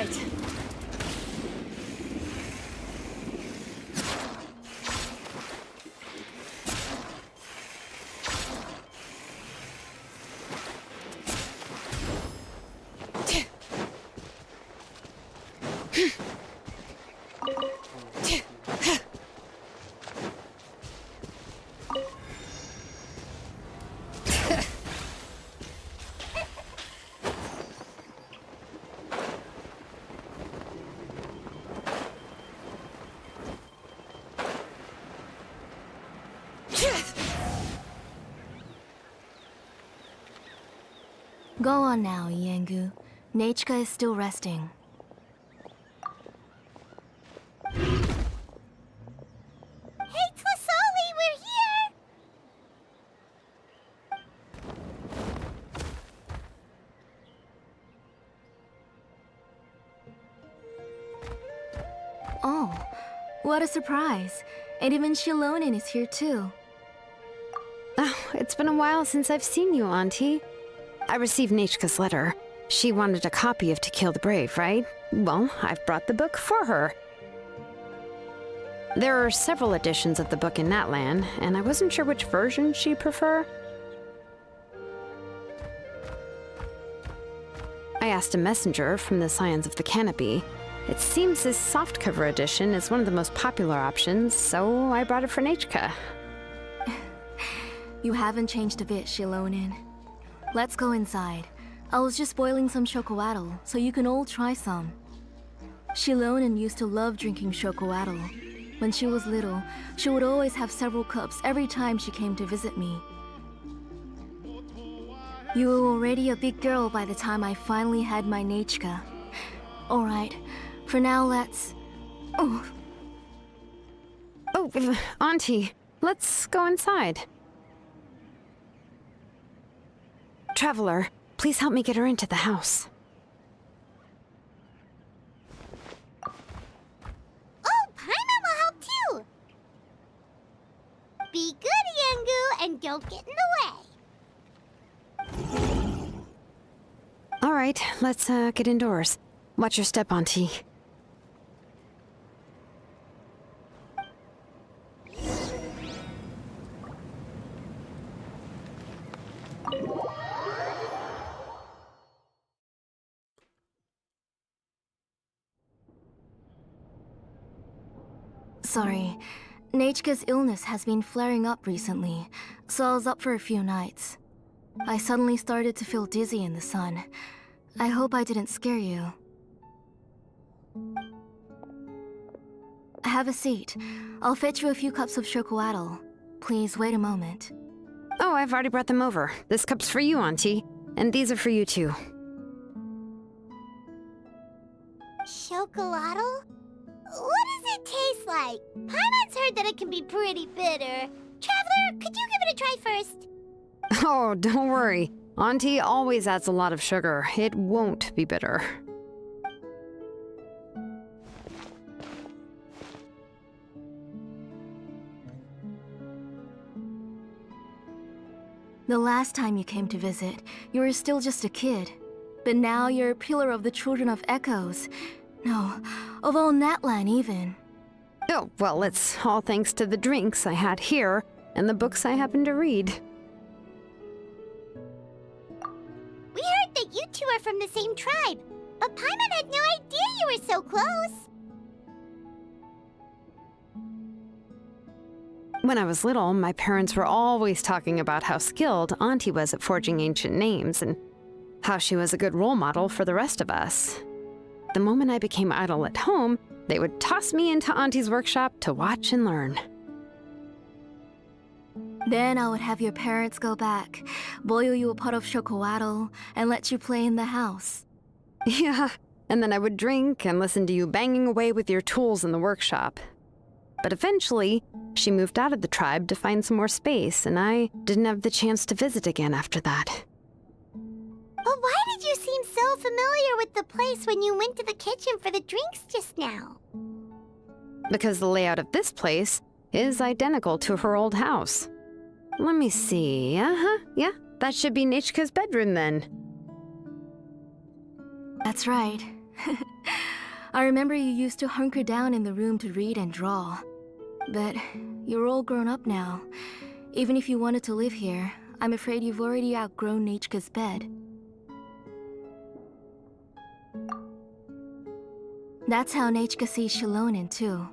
right. Go on now, Iengu. Nachika is still resting. Hey, Tlisoli, we're here! Oh, what a surprise. And even Xilonen is here too. Oh, it's been a while since I've seen you, Auntie. I received Nachika's letter. She wanted a copy of To Kill the Brave, right? Well, I've brought the book for her. There are several editions of the book in Natlan, and I wasn't sure which version she'd prefer. I asked a messenger from the Scions of the Canopy. It seems this softcover edition is one of the most popular options, so I brought it for Nachika. You haven't changed a bit, Xilonen. Let's go inside. I was just boiling some chocoatl, so you can all try some. Xilonen used to love drinking chocoatl. When she was little, she would always have several cups every time she came to visit me. You were already a big girl by the time I finally had my Nachika. Alright, for now let's... Oh, Auntie, let's go inside. Traveler, please help me get her into the house. Oh, Paimon will help too! Be good, Iengu, and don't get in the way. All right, let's get indoors. Watch your step, Auntie. sorry. Nachika's illness has been flaring up recently, so I was up for a few nights. I suddenly started to feel dizzy in the sun. I hope I didn't scare you. Have a seat. I'll fetch you a few cups of chocoatl. Please wait a moment. Oh, I've already brought them over. This cup's for you, Auntie. And these are for you, too. Chocolatl? What does it taste like? Paimon's heard that it can be pretty bitter. Traveler, could you give it a try first? Oh, don't worry. Auntie always adds a lot of sugar. It won't be bitter. The last time you came to visit, you were still just a kid. But now you're a pillar of the Children of Echoes. No, of all Natlan even. Oh, well, it's all thanks to the drinks I had here and the books I happened to read. We heard that you two are from the same tribe, but Paimon had no idea you were so close. When I was little, my parents were always talking about how skilled Auntie was at forging ancient names and how she was a good role model for the rest of us. The moment I became idle at home, they would toss me into Auntie's workshop to watch and learn. Then I would have your parents go back, boil you a pot of chocoatl, and let you play in the house. Yeah, and then I would drink and listen to you banging away with your tools in the workshop. But eventually, she moved out of the tribe to find some more space, and I didn't have the chance to visit again after that. But why did you seem so familiar with the place when you went to the kitchen for the drinks just now? Because the layout of this place is identical to her old house. Let me see. Yeah, that should be Nachika's bedroom then. That's right. I remember you used to hunker down in the room to read and draw. But you're all grown up now. Even if you wanted to live here, I'm afraid you've already outgrown Nechka's bed. That's how Nechka sees Xilonen too.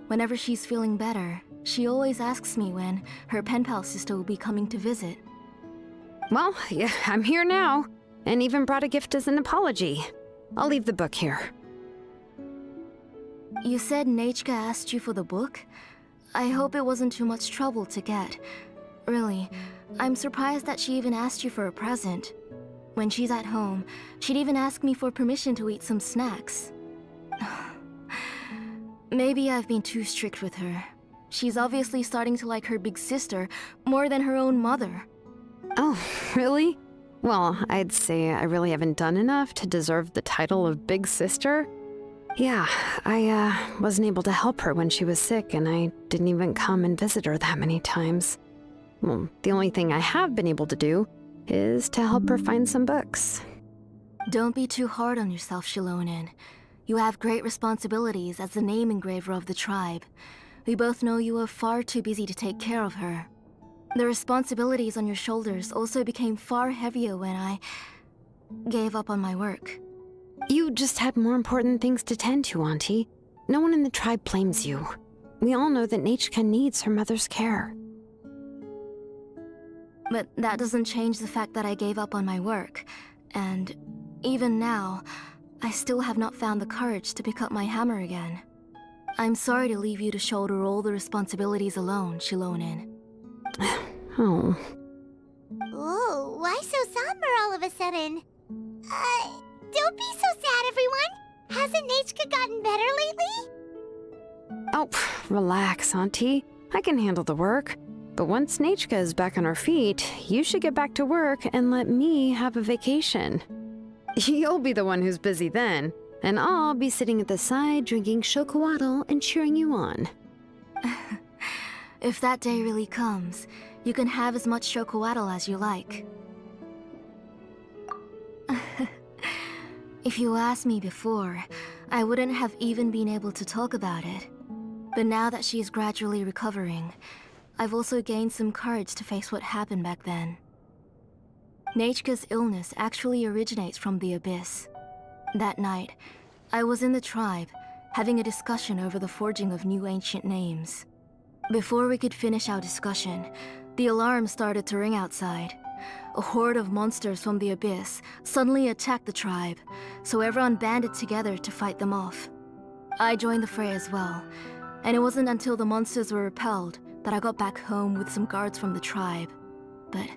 Whenever she's feeling better, she always asks me when her pen pal sister will be coming to visit. Well, yeah, I'm here now, and even brought a gift as an apology. I'll leave the book here. You said Nechka asked you for the book? I hope it wasn't too much trouble to get. Really, I'm surprised that she even asked you for a present. When she's at home, she'd even ask me for permission to eat some snacks. Maybe I've been too strict with her. She's obviously starting to like her big sister more than her own mother. Oh, really? Well, I'd say I really haven't done enough to deserve the title of Big Sister. Yeah, I wasn't able to help her when she was sick, and I didn't even come and visit her that many times. Well, the only thing I have been able to do is to help her find some books. Don't be too hard on yourself, Xilonen. You have great responsibilities as the name engraver of the tribe. We both know you are far too busy to take care of her. The responsibilities on your shoulders also became far heavier when I gave up on my work. You just had more important things to tend to, Auntie. No one in the tribe blames you. We all know that Nechka needs her mother's care. But that doesn't change the fact that I gave up on my work. And even now, I still have not found the courage to pick up my hammer again. I'm sorry to leave you to shoulder all the responsibilities alone, Xilonen. Oh. Ooh, why so somber all of a sudden? Don't be so sad, everyone. Hasn't Nechka gotten better lately? Oh, relax, Auntie. I can handle the work. But once Nechka is back on her feet, you should get back to work and let me have a vacation. You'll be the one who's busy then, and I'll be sitting at the side drinking chocolatl and cheering you on. If that day really comes, you can have as much chocolatl as you like. If you asked me before, I wouldn't have even been able to talk about it. But now that she is gradually recovering, I've also gained some courage to face what happened back then. Nechka's illness actually originates from the Abyss. That night, I was in the tribe, having a discussion over the forging of new ancient names. Before we could finish our discussion, the alarm started to ring outside. A horde of monsters from the Abyss suddenly attacked the tribe, so everyone banded together to fight them off. I joined the fray as well, and it wasn't until the monsters were repelled that I got back home with some guards from the tribe. But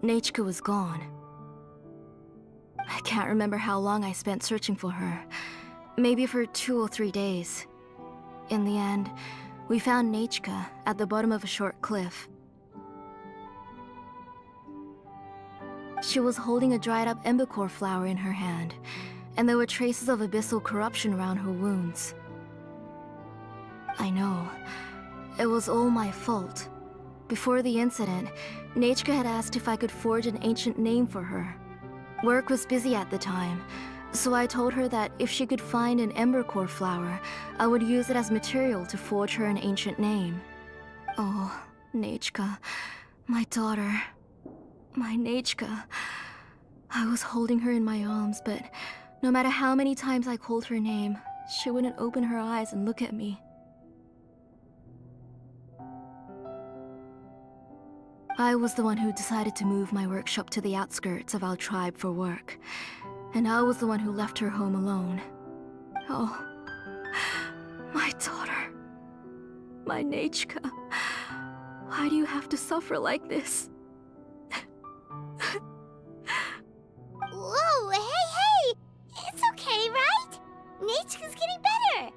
Nechka was gone. I can't remember how long I spent searching for her. Maybe for 2 or 3 days. In the end, we found Nechka at the bottom of a short cliff. She was holding a dried-up embercore flower in her hand, and there were traces of abyssal corruption around her wounds. I know. It was all my fault. Before the incident, Nechka had asked if I could forge an ancient name for her. Work was busy at the time, so I told her that if she could find an embercore flower, I would use it as material to forge her an ancient name. Oh, Nechka, my daughter. My Nechka. I was holding her in my arms, but no matter how many times I called her name, she wouldn't open her eyes and look at me. I was the one who decided to move my workshop to the outskirts of our tribe for work, and I was the one who left her home alone. Oh, my daughter. My Nechka. Why do you have to suffer like this? Whoa, hey! It's okay, right? Nechka's getting better.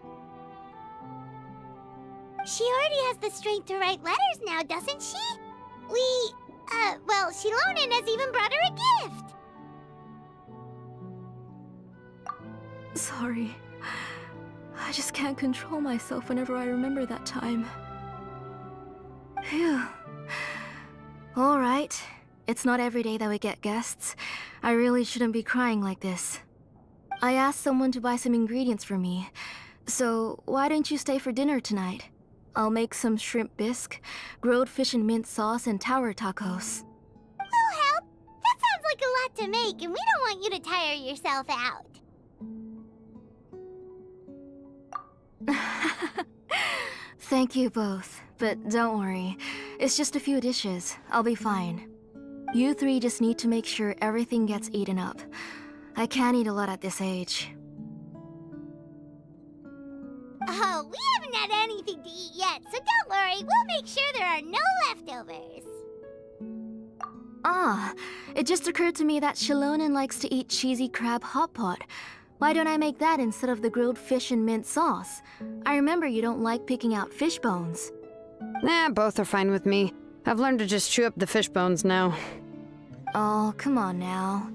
She already has the strength to write letters now, doesn't she? Well, Xilonen has even brought her a gift. Sorry. I just can't control myself whenever I remember that time. Phew. All right. It's not every day that we get guests. I really shouldn't be crying like this. I asked someone to buy some ingredients for me. So, why don't you stay for dinner tonight? I'll make some shrimp bisque, grilled fish and mint sauce, and tower tacos. We'll help. That sounds like a lot to make, and we don't want you to tire yourself out. Thank you both, but don't worry. It's just a few dishes. I'll be fine. You three just need to make sure everything gets eaten up. I can't eat a lot at this age. Oh, we haven't had anything to eat yet, so don't worry. We'll make sure there are no leftovers. Ah, it just occurred to me that Xilonen likes to eat cheesy crab hot pot. Why don't I make that instead of the grilled fish and mint sauce? I remember you don't like picking out fish bones. Nah, both are fine with me. I've learned to just chew up the fish bones now. Oh, come on now.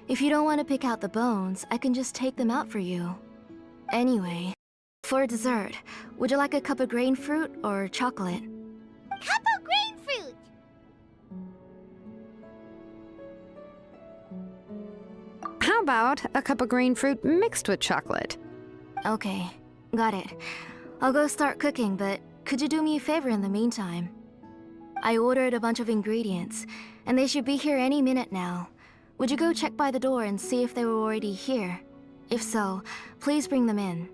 If you don't want to pick out the bones, I can just take them out for you. Anyway, for dessert, would you like a cup of grain fruit or chocolate? Cup of grain fruit! How about a cup of green fruit mixed with chocolate? Okay, got it. I'll go start cooking, but could you do me a favor in the meantime? I ordered a bunch of ingredients, and they should be here any minute now. Would you go check by the door and see if they were already here? If so, please bring them in.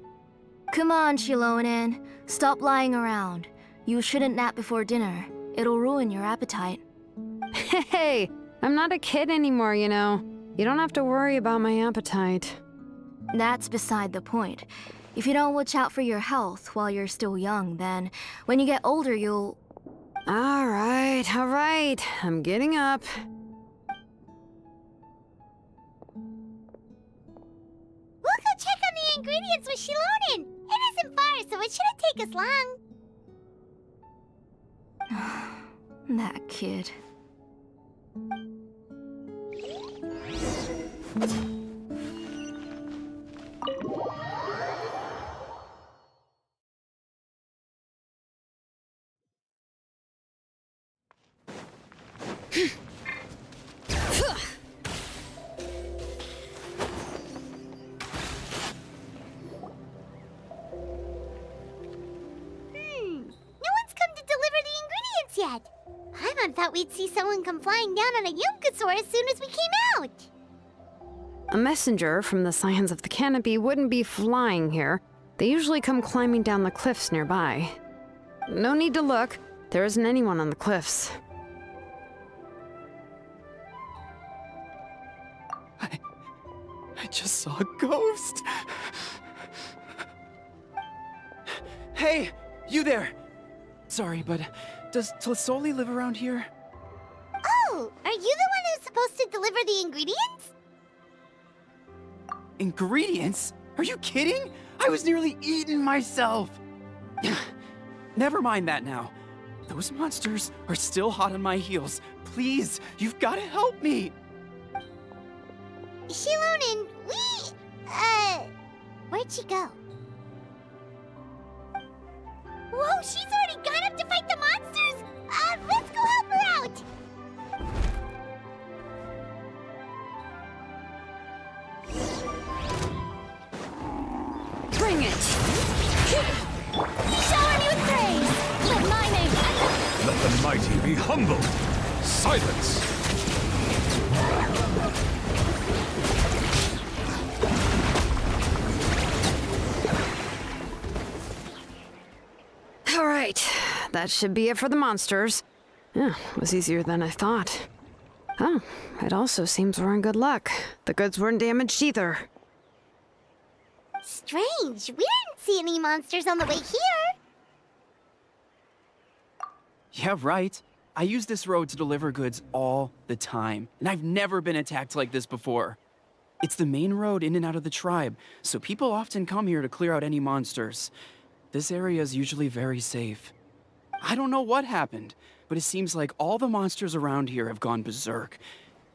Come on, Xilonen. Stop lying around. You shouldn't nap before dinner. It'll ruin your appetite. Hey, I'm not a kid anymore, you know. You don't have to worry about my appetite. That's beside the point. If you don't watch out for your health while you're still young, then when you get older, you'll... All right. I'm getting up. We'll go check on the ingredients with Xilonen. It isn't far, so it shouldn't take us long. That kid. Yet. Paimon thought we'd see someone come flying down on a Yunkasaur as soon as we came out. A messenger from the Scions of the Canopy wouldn't be flying here. They usually come climbing down the cliffs nearby. No need to look. There isn't anyone on the cliffs. I just saw a ghost. Hey, you there. Sorry, but does Tlisoli live around here? Oh, are you the one who's supposed to deliver the ingredients? Ingredients? Are you kidding? I was nearly eaten myself. Never mind that now. Those monsters are still hot on my heels. Please, you've got to help me. Xilonen, where'd she go? Whoa, she's already gone up to fight the monsters! Let's go help her out! Bring it! Shower me with praise! Let my name... Let the mighty be humbled! Silence! All right, that should be it for the monsters. Yeah, it was easier than I thought. Oh, it also seems we're in good luck. The goods weren't damaged either. Strange, we didn't see any monsters on the way here. Yeah, right. I use this road to deliver goods all the time, and I've never been attacked like this before. It's the main road in and out of the tribe, so people often come here to clear out any monsters. This area is usually very safe. I don't know what happened, but it seems like all the monsters around here have gone berserk.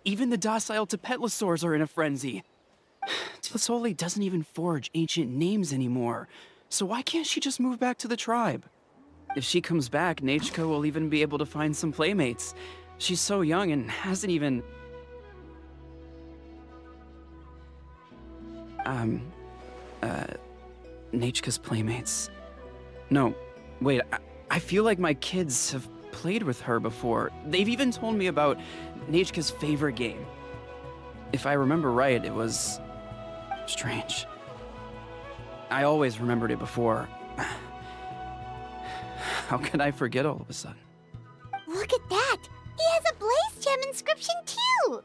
Even the docile Tepetlosaurs are in a frenzy. Tlisoli doesn't even forge ancient names anymore, so why can't she just move back to the tribe? If she comes back, Nachko will even be able to find some playmates. She's so young and hasn't even... Nachka's playmates. No, wait, I feel like my kids have played with her before. They've even told me about Nachka's favorite game. If I remember right, it was strange. I always remembered it before. How could I forget all of a sudden? Look at that! He has a Blaze Gem inscription too!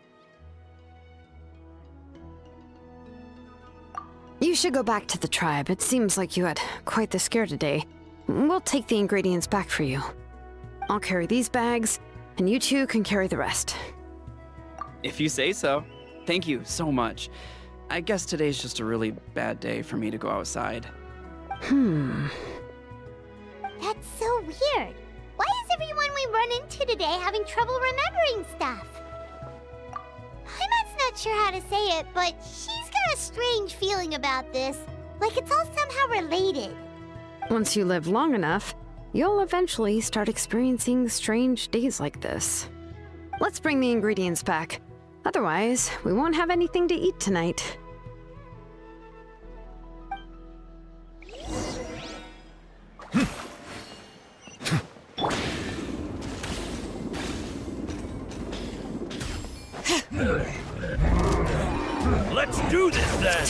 You should go back to the tribe. It seems like you had quite the scare today. We'll take the ingredients back for you. I'll carry these bags, and you two can carry the rest. If you say so. Thank you so much. I guess today's just a really bad day for me to go outside. That's so weird. Why is everyone we run into today having trouble remembering stuff? Paimon's not sure how to say it, but she's got a strange feeling about this. Like it's all somehow related. Once you live long enough, you'll eventually start experiencing strange days like this. Let's bring the ingredients back. Otherwise, we won't have anything to eat tonight. Let's do this then!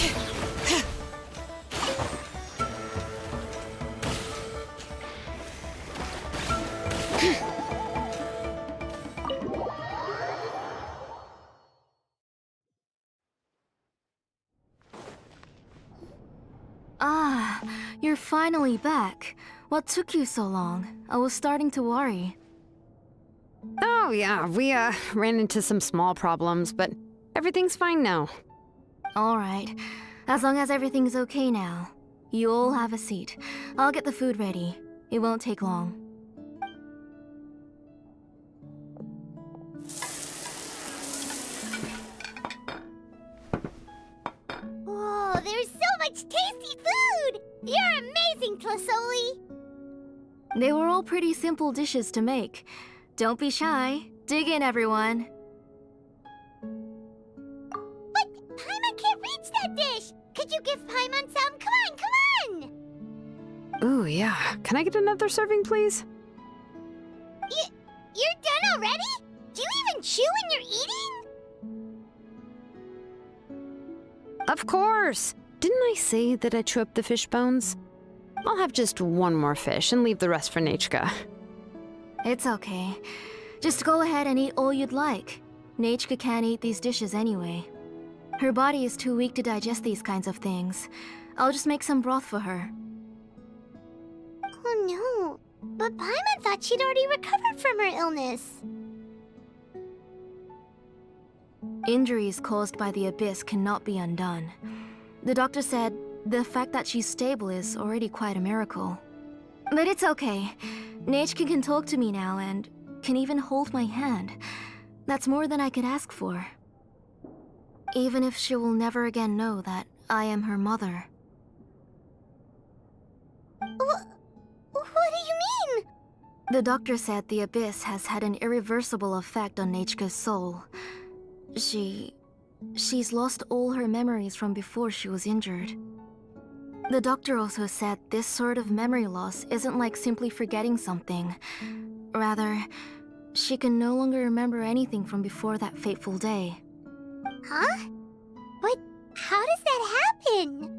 Ah, you're finally back. What took you so long? I was starting to worry. Oh yeah, we ran into some small problems, but everything's fine now. Alright, as long as everything's okay now. You all have a seat. I'll get the food ready. It won't take long. Whoa, there's so much tasty food! You're amazing, Tlasoli! They were all pretty simple dishes to make. Don't be shy. Dig in, everyone. But Paimon can't reach that dish! Could you give Paimon some? Come on! Ooh, yeah. Can I get another serving, please? You're done already? Do you even chew when you're eating? Of course! Didn't I say that I chew up the fish bones? I'll have just one more fish and leave the rest for Nachka. It's okay. Just go ahead and eat all you'd like. Nachka can't eat these dishes anyway. Her body is too weak to digest these kinds of things. I'll just make some broth for her. Oh no, but Paimon thought she'd already recovered from her illness. Injuries caused by the Abyss cannot be undone. The doctor said the fact that she's stable is already quite a miracle. But it's okay. Nachka can talk to me now and can even hold my hand. That's more than I could ask for. Even if she will never again know that I am her mother. What do you mean? The doctor said the Abyss has had an irreversible effect on Nachka's soul. She's lost all her memories from before she was injured. The doctor also said this sort of memory loss isn't like simply forgetting something. Rather, she can no longer remember anything from before that fateful day. Huh? But how does that happen?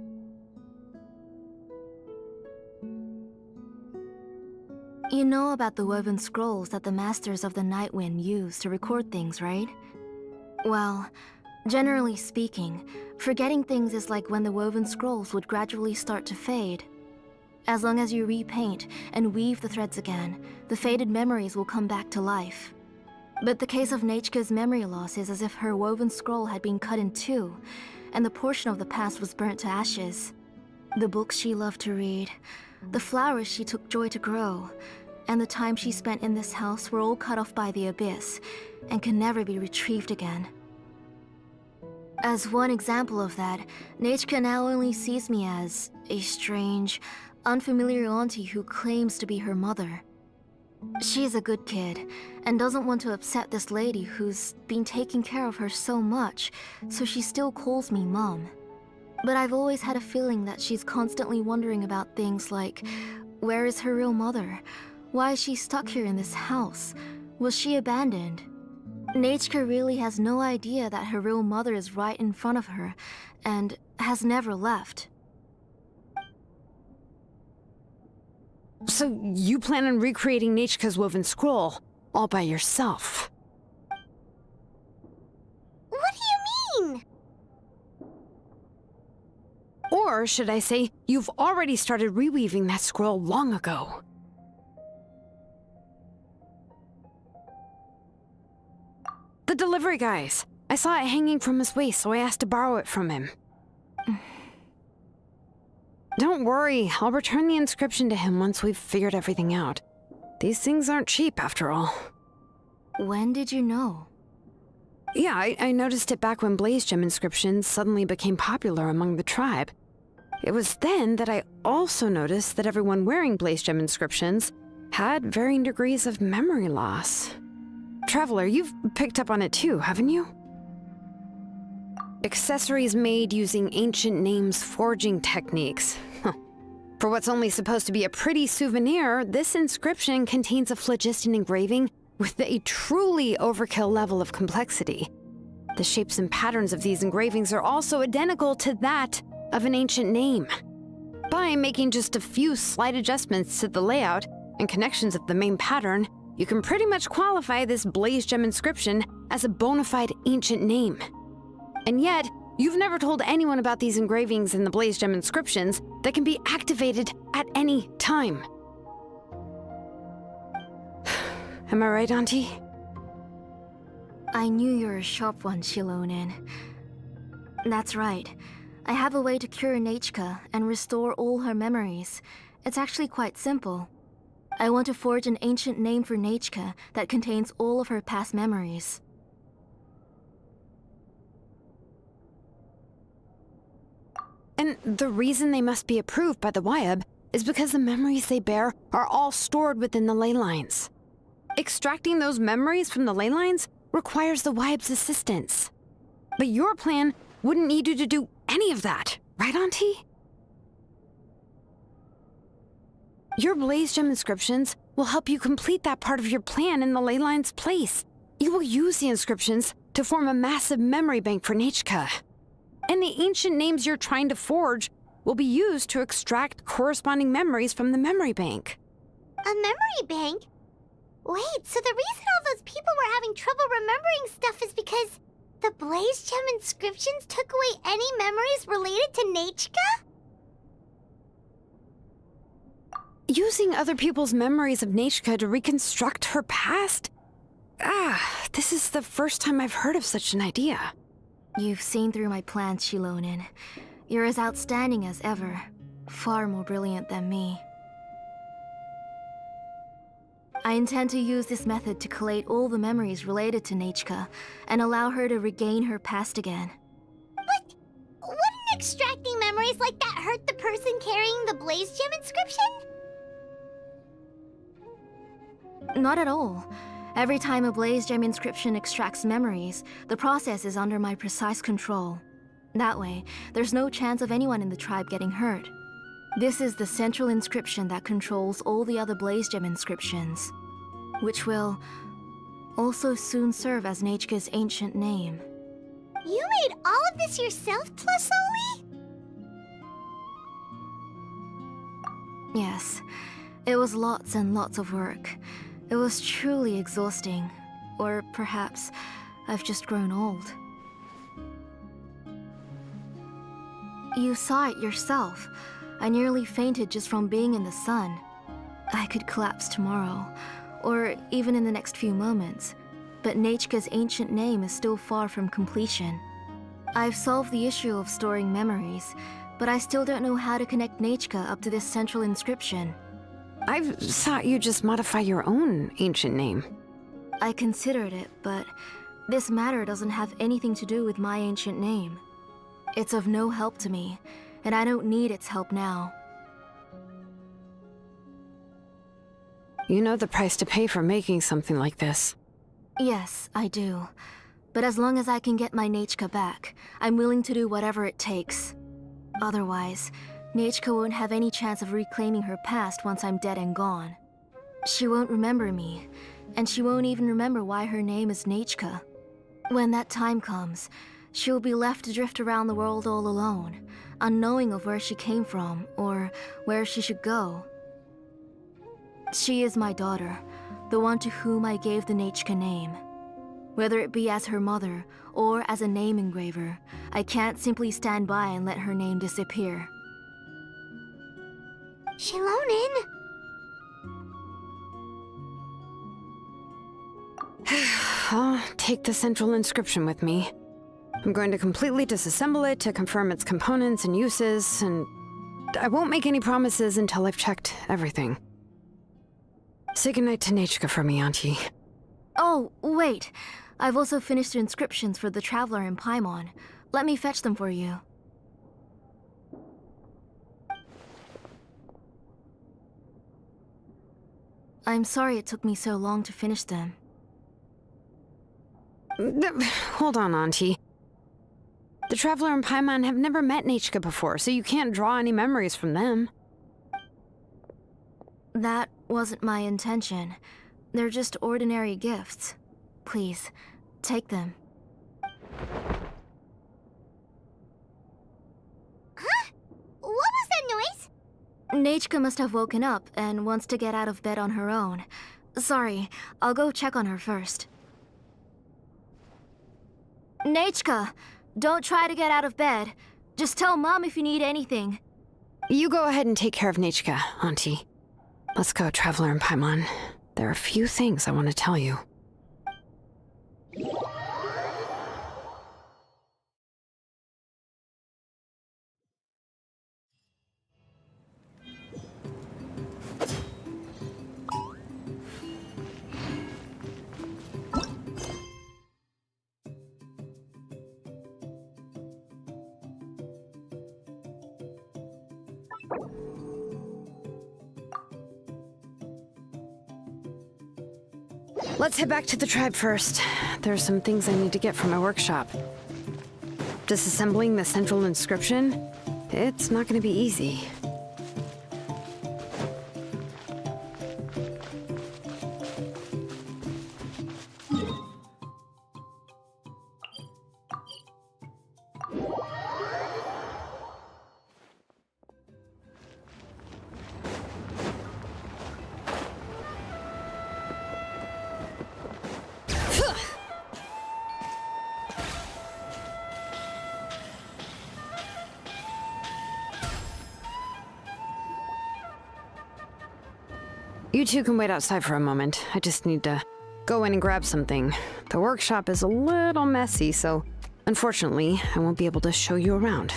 You know about the woven scrolls that the Masters of the Night Wind use to record things, right? Well, generally speaking, forgetting things is like when the woven scrolls would gradually start to fade. As long as you repaint and weave the threads again, the faded memories will come back to life. But the case of Nachka's memory loss is as if her woven scroll had been cut in two, and the portion of the past was burnt to ashes. The books she loved to read, the flowers she took joy to grow, and the time she spent in this house were all cut off by the Abyss, and can never be retrieved again. As one example of that, Nachka now only sees me as a strange, unfamiliar auntie who claims to be her mother. She's a good kid, and doesn't want to upset this lady who's been taking care of her so much, so she still calls me Mom. But I've always had a feeling that she's constantly wondering about things like, where is her real mother? Why is she stuck here in this house? Was she abandoned? Nechka really has no idea that her real mother is right in front of her, and has never left. So you plan on recreating Nechka's woven scroll all by yourself? What do you mean? Or should I say, you've already started reweaving that scroll long ago? The delivery guys. I saw it hanging from his waist, so I asked to borrow it from him. Don't worry, I'll return the inscription to him once we've figured everything out. These things aren't cheap, after all. When did you know? Yeah, I noticed it back when Blaze Gem inscriptions suddenly became popular among the tribe. It was then that I also noticed that everyone wearing Blaze Gem inscriptions had varying degrees of memory loss. Traveler, you've picked up on it too, haven't you? Accessories made using ancient names forging techniques. For what's only supposed to be a pretty souvenir, this inscription contains a phlogiston engraving with a truly overkill level of complexity. The shapes and patterns of these engravings are also identical to that of an ancient name. By making just a few slight adjustments to the layout and connections of the main pattern, you can pretty much qualify this Blaze Gem inscription as a bona fide ancient name. And yet, you've never told anyone about these engravings in the Blaze Gem inscriptions that can be activated at any time. Am I right, Auntie? I knew you're a sharp one, Xilonen. That's right. I have a way to cure Nechka and restore all her memories. It's actually quite simple. I want to forge an ancient name for Nechka that contains all of her past memories. And the reason they must be approved by the Wyab is because the memories they bear are all stored within the ley lines. Extracting those memories from the ley lines requires the Wyab's assistance. But your plan wouldn't need you to do any of that, right, Auntie? Your Blaze Gem inscriptions will help you complete that part of your plan in the ley line's place. You will use the inscriptions to form a massive memory bank for Nechka. And the ancient names you're trying to forge will be used to extract corresponding memories from the memory bank. A memory bank? Wait, so the reason all those people were having trouble remembering stuff is because the Blaze Gem inscriptions took away any memories related to Nechka? Using other people's memories of Nechka to reconstruct her past? This is the first time I've heard of such an idea. You've seen through my plans, Xilonen. You're as outstanding as ever. Far more brilliant than me. I intend to use this method to collate all the memories related to Nechka and allow her to regain her past again. But wouldn't extracting memories like that hurt the person carrying the Blaze Gem inscription? Not at all. Every time a Blaze Gem inscription extracts memories, the process is under my precise control. That way, there's no chance of anyone in the tribe getting hurt. This is the central inscription that controls all the other Blaze Gem inscriptions, which will also soon serve as Nechka's ancient name. You made all of this yourself, Tlasoli? Yes, it was lots and lots of work. It was truly exhausting. Or perhaps I've just grown old. You saw it yourself. I nearly fainted just from being in the sun. I could collapse tomorrow, or even in the next few moments. But Nechka's ancient name is still far from completion. I've solved the issue of storing memories, but I still don't know how to connect Nechka up to this central inscription. I've thought you'd just modify your own ancient name. I considered it, but this matter doesn't have anything to do with my ancient name. It's of no help to me, and I don't need its help now. You know the price to pay for making something like this. Yes, I do. But as long as I can get my Nechka back, I'm willing to do whatever it takes. Otherwise, Nechka won't have any chance of reclaiming her past once I'm dead and gone. She won't remember me, and she won't even remember why her name is Nechka. When that time comes, she will be left to drift around the world all alone, unknowing of where she came from or where she should go. She is my daughter, the one to whom I gave the Nechka name. Whether it be as her mother or as a name engraver, I can't simply stand by and let her name disappear. Xilonen! I'll take the central inscription with me. I'm going to completely disassemble it to confirm its components and uses, and I won't make any promises until I've checked everything. Say goodnight to Nechka for me, Auntie. Oh, wait. I've also finished the inscriptions for the Traveler in Paimon. Let me fetch them for you. I'm sorry it took me so long to finish them. Hold on, Auntie. The Traveler and Paimon have never met Nechka before, so you can't draw any memories from them. That wasn't my intention. They're just ordinary gifts. Please, take them. Huh? What was that noise? Nechka must have woken up and wants to get out of bed on her own. Sorry, I'll go check on her first. Nechka, don't try to get out of bed. Just tell Mom if you need anything. You go ahead and take care of Nechka, Auntie. Let's go, Traveler and Paimon. There are a few things I want to tell you. Let's head back to the tribe first. There are some things I need to get from my workshop. Disassembling the central inscription? It's not going to be easy. You two can wait outside for a moment. I just need to go in and grab something. The workshop is a little messy, so unfortunately, I won't be able to show you around.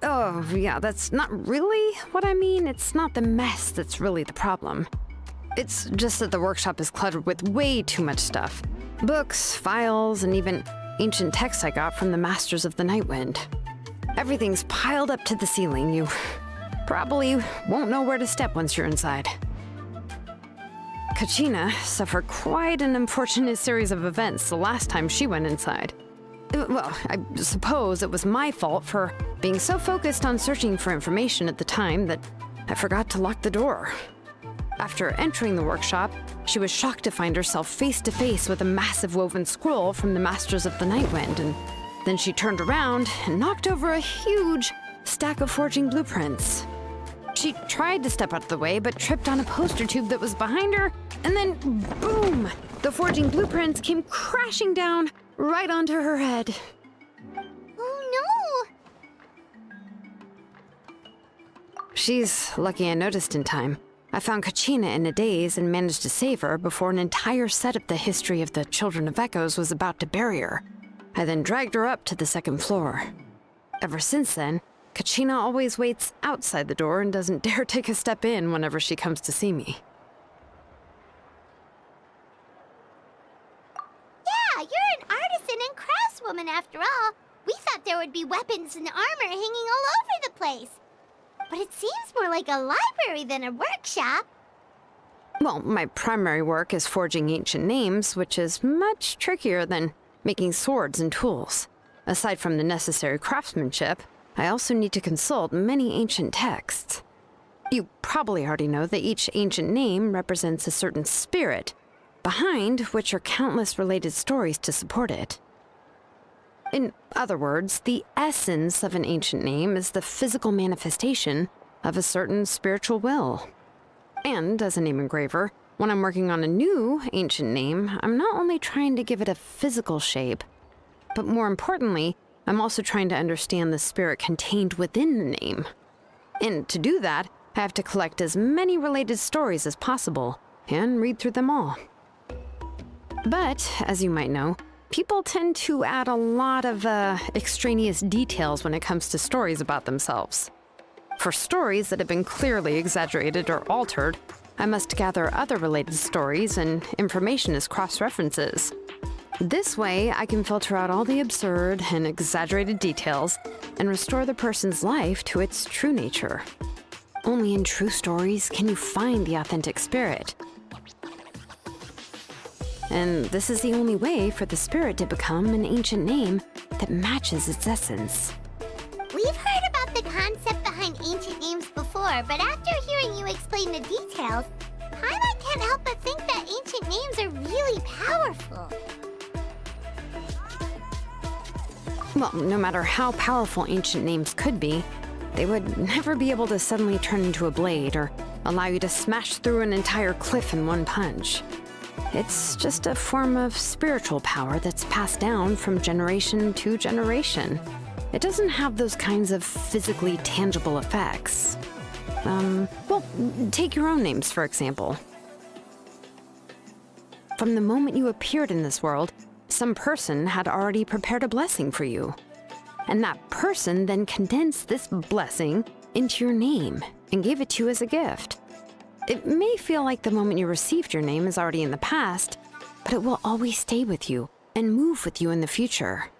Oh, yeah, that's not really what I mean. It's not the mess that's really the problem. It's just that the workshop is cluttered with way too much stuff. Books, files, and even ancient texts I got from the Masters of the Nightwind. Everything's piled up to the ceiling. You probably won't know where to step once you're inside. Kachina suffered quite an unfortunate series of events the last time she went inside. Well, I suppose it was my fault for being so focused on searching for information at the time that I forgot to lock the door. After entering the workshop, she was shocked to find herself face to face with a massive woven scroll from the Masters of the Nightwind, and then she turned around and knocked over a huge stack of forging blueprints. She tried to step out of the way, but tripped on a poster tube that was behind her, and then boom! The forging blueprints came crashing down right onto her head. Oh no! She's lucky I noticed in time. I found Kachina in a daze and managed to save her before an entire set of the history of the Children of Echoes was about to bury her. I then dragged her up to the second floor. Ever since then, Kachina always waits outside the door and doesn't dare take a step in whenever she comes to see me. Yeah, you're an artisan and craftswoman after all. We thought there would be weapons and armor hanging all over the place. But it seems more like a library than a workshop. Well, my primary work is forging ancient names, which is much trickier than making swords and tools. Aside from the necessary craftsmanship, I also need to consult many ancient texts. You probably already know that each ancient name represents a certain spirit, behind which are countless related stories to support it. In other words, the essence of an ancient name is the physical manifestation of a certain spiritual will. And as a name engraver, when I'm working on a new ancient name, I'm not only trying to give it a physical shape, but more importantly, I'm also trying to understand the spirit contained within the name. And to do that, I have to collect as many related stories as possible and read through them all. But, as you might know, people tend to add a lot of extraneous details when it comes to stories about themselves. For stories that have been clearly exaggerated or altered, I must gather other related stories and information as cross-references. This way, I can filter out all the absurd and exaggerated details and restore the person's life to its true nature. Only in true stories can you find the authentic spirit. And this is the only way for the spirit to become an ancient name that matches its essence. We've heard about the concept behind ancient names before, but after hearing you explain the details, Paimon can't help but think that ancient names are really powerful. Well, no matter how powerful ancient names could be, they would never be able to suddenly turn into a blade or allow you to smash through an entire cliff in one punch. It's just a form of spiritual power that's passed down from generation to generation. It doesn't have those kinds of physically tangible effects. Well, take your own names, for example. From the moment you appeared in this world, some person had already prepared a blessing for you. And that person then condensed this blessing into your name and gave it to you as a gift. It may feel like the moment you received your name is already in the past, but it will always stay with you and move with you in the future.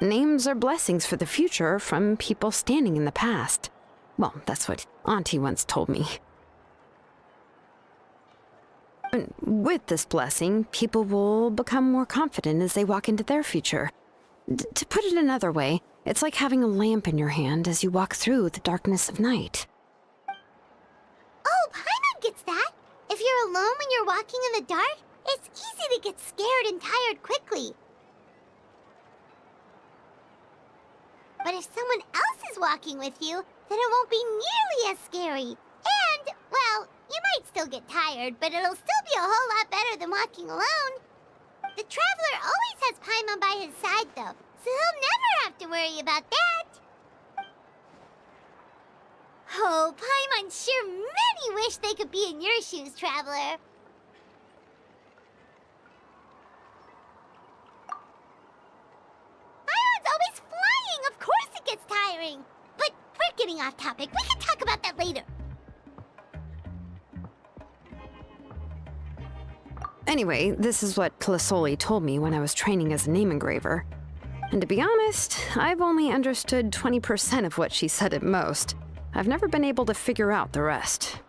Names are blessings for the future from people standing in the past. Well, that's what Auntie once told me. And with this blessing, people will become more confident as they walk into their future. To put it another way, it's like having a lamp in your hand as you walk through the darkness of night. Oh, Paimon gets that. If you're alone when you're walking in the dark, it's easy to get scared and tired quickly. But if someone else is walking with you, then it won't be nearly as scary. And, well, you might still get tired, but it'll still be a whole lot better than walking alone. The Traveler always has Paimon by his side, though, so he'll never have to worry about that. Oh, Paimon sure many wish they could be in your shoes, Traveler. Paimon's always flying! Of course it gets tiring! But we're getting off topic. We can talk about that later. Anyway, this is what Plisoli told me when I was training as a name engraver. And to be honest, I've only understood 20% of what she said at most. I've never been able to figure out the rest.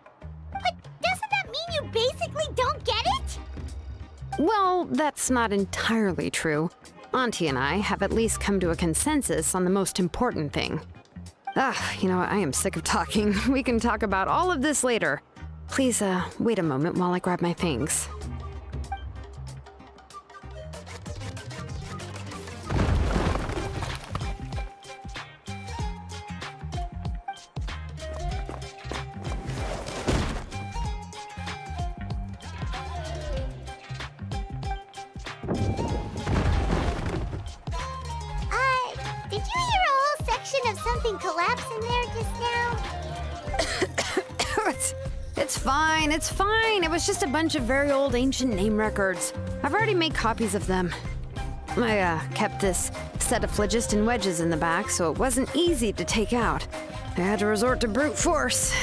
But doesn't that mean you basically don't get it? Well, that's not entirely true. Auntie and I have at least come to a consensus on the most important thing. I am sick of talking. We can talk about all of this later. Please, wait a moment while I grab my things. Did you hear a whole section of something collapse in there just now? It's fine, it's fine. It was just a bunch of very old ancient name records. I've already made copies of them. I kept this set of phlogiston wedges in the back, so it wasn't easy to take out. I had to resort to brute force.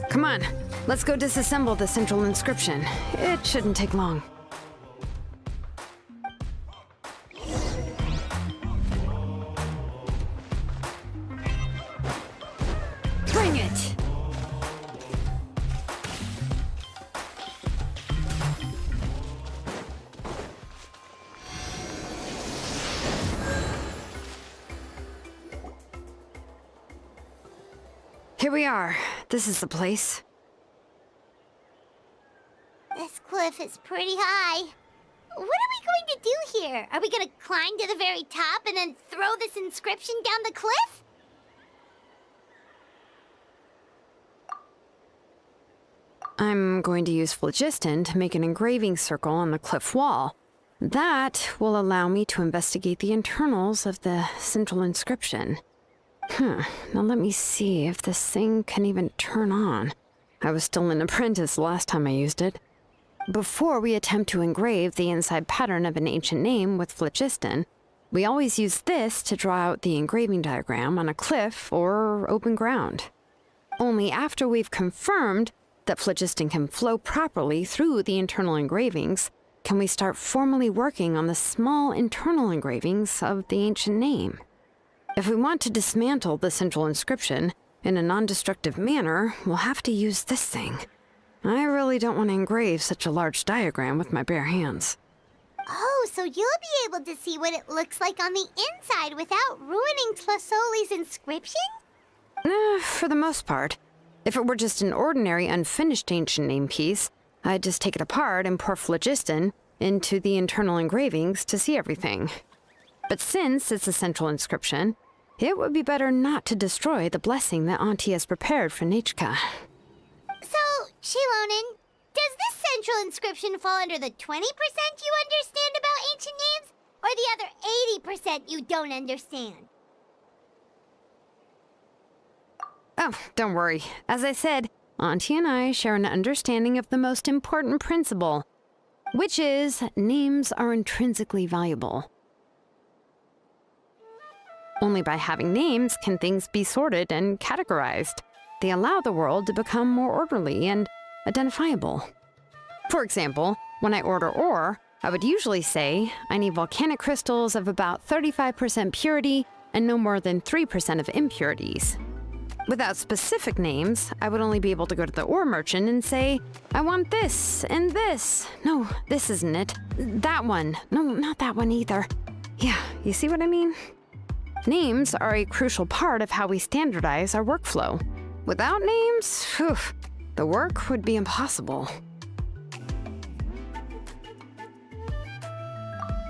Come on, let's go disassemble the central inscription. It shouldn't take long. Bring it! Here we are. This is the place. This cliff is pretty high. What are we going to do here? Are we going to climb to the very top and then throw this inscription down the cliff? I'm going to use phlogiston to make an engraving circle on the cliff wall. That will allow me to investigate the internals of the central inscription. Now let me see if this thing can even turn on. I was still an apprentice last time I used it. Before we attempt to engrave the inside pattern of an ancient name with phlogiston, we always use this to draw out the engraving diagram on a cliff or open ground. Only after we've confirmed that phlogiston can flow properly through the internal engravings can we start formally working on the small internal engravings of the ancient name. If we want to dismantle the central inscription in a non-destructive manner, we'll have to use this thing. I really don't want to engrave such a large diagram with my bare hands. Oh, so you'll be able to see what it looks like on the inside without ruining Tlasoli's inscription? For the most part. If it were just an ordinary unfinished ancient name piece, I'd just take it apart and pour phlogiston into the internal engravings to see everything. But since it's a central inscription, it would be better not to destroy the blessing that Auntie has prepared for Nechka. So, Xilonen, does this central inscription fall under the 20% you understand about ancient names, or the other 80% you don't understand? Oh, don't worry. As I said, Auntie and I share an understanding of the most important principle, which is names are intrinsically valuable. Only by having names can things be sorted and categorized. They allow the world to become more orderly and identifiable. For example, when I order ore, I would usually say I need volcanic crystals of about 35% purity and no more than 3% of impurities. Without specific names, I would only be able to go to the ore merchant and say, I want this and this. No, this isn't it. That one. No, not that one either. Yeah, you see what I mean? Names are a crucial part of how we standardize our workflow. Without names, the work would be impossible.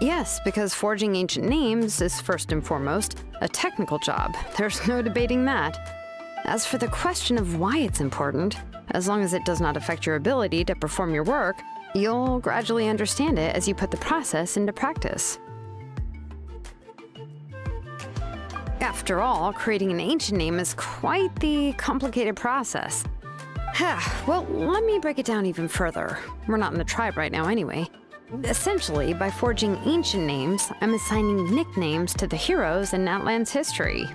Yes, because forging ancient names is first and foremost a technical job. There's no debating that. As for the question of why it's important, as long as it does not affect your ability to perform your work, you'll gradually understand it as you put the process into practice. After all, creating an ancient name is quite the complicated process. Well, let me break it down even further. We're not in the tribe right now anyway. Essentially, by forging ancient names, I'm assigning nicknames to the heroes in Outland's history.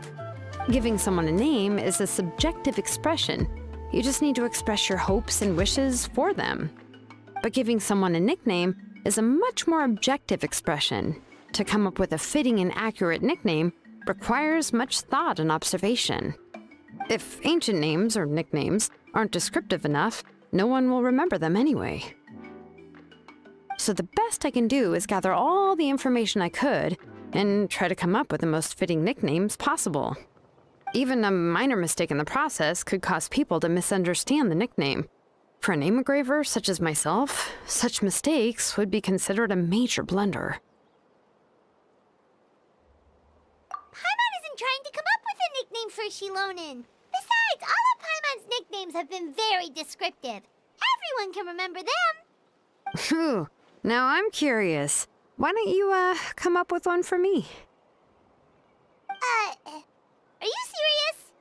Giving someone a name is a subjective expression. You just need to express your hopes and wishes for them. But giving someone a nickname is a much more objective expression. To come up with a fitting and accurate nickname requires much thought and observation. If ancient names or nicknames aren't descriptive enough, no one will remember them anyway. So the best I can do is gather all the information I could and try to come up with the most fitting nicknames possible. Even a minor mistake in the process could cause people to misunderstand the nickname. For a name engraver such as myself, such mistakes would be considered a major blunder. Paimon isn't trying to come up with a nickname for Xilonen. Besides, all of Paimon's nicknames have been very descriptive. Everyone can remember them. Phew. Now I'm curious. Why don't you, come up with one for me? Are you serious?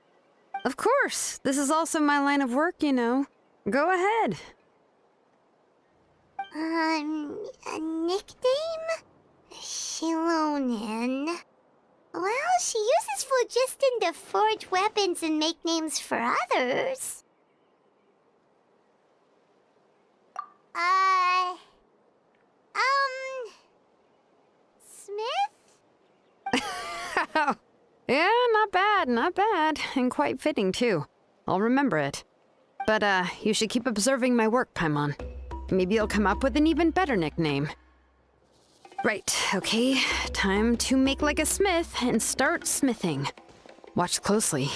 Of course. This is also my line of work, you know. Go ahead. A nickname? Xilonen. Well, she uses phlogiston to forge weapons and make names for others. Smith? Yeah, not bad, and quite fitting too. I'll remember it. But, you should keep observing my work, Paimon. Maybe you'll come up with an even better nickname. Right, okay, time to make like a smith and start smithing. Watch closely.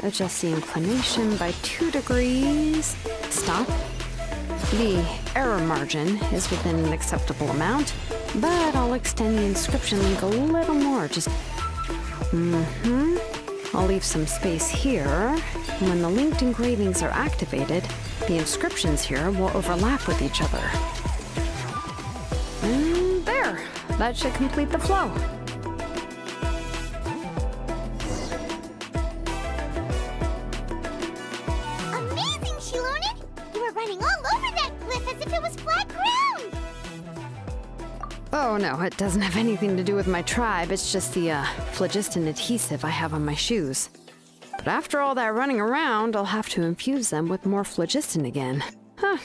Adjust the inclination by 2 degrees. Stop. The error margin is within an acceptable amount, but I'll extend the inscription link a little more. I'll leave some space here. When the linked engravings are activated, the inscriptions here will overlap with each other. And there! That should complete the flow. Amazing, Xilonen! You were running all over that cliff as if it was flat ground! Oh no, it doesn't have anything to do with my tribe. It's just the phlogiston adhesive I have on my shoes. But after all that running around, I'll have to infuse them with more phlogiston again. Huh.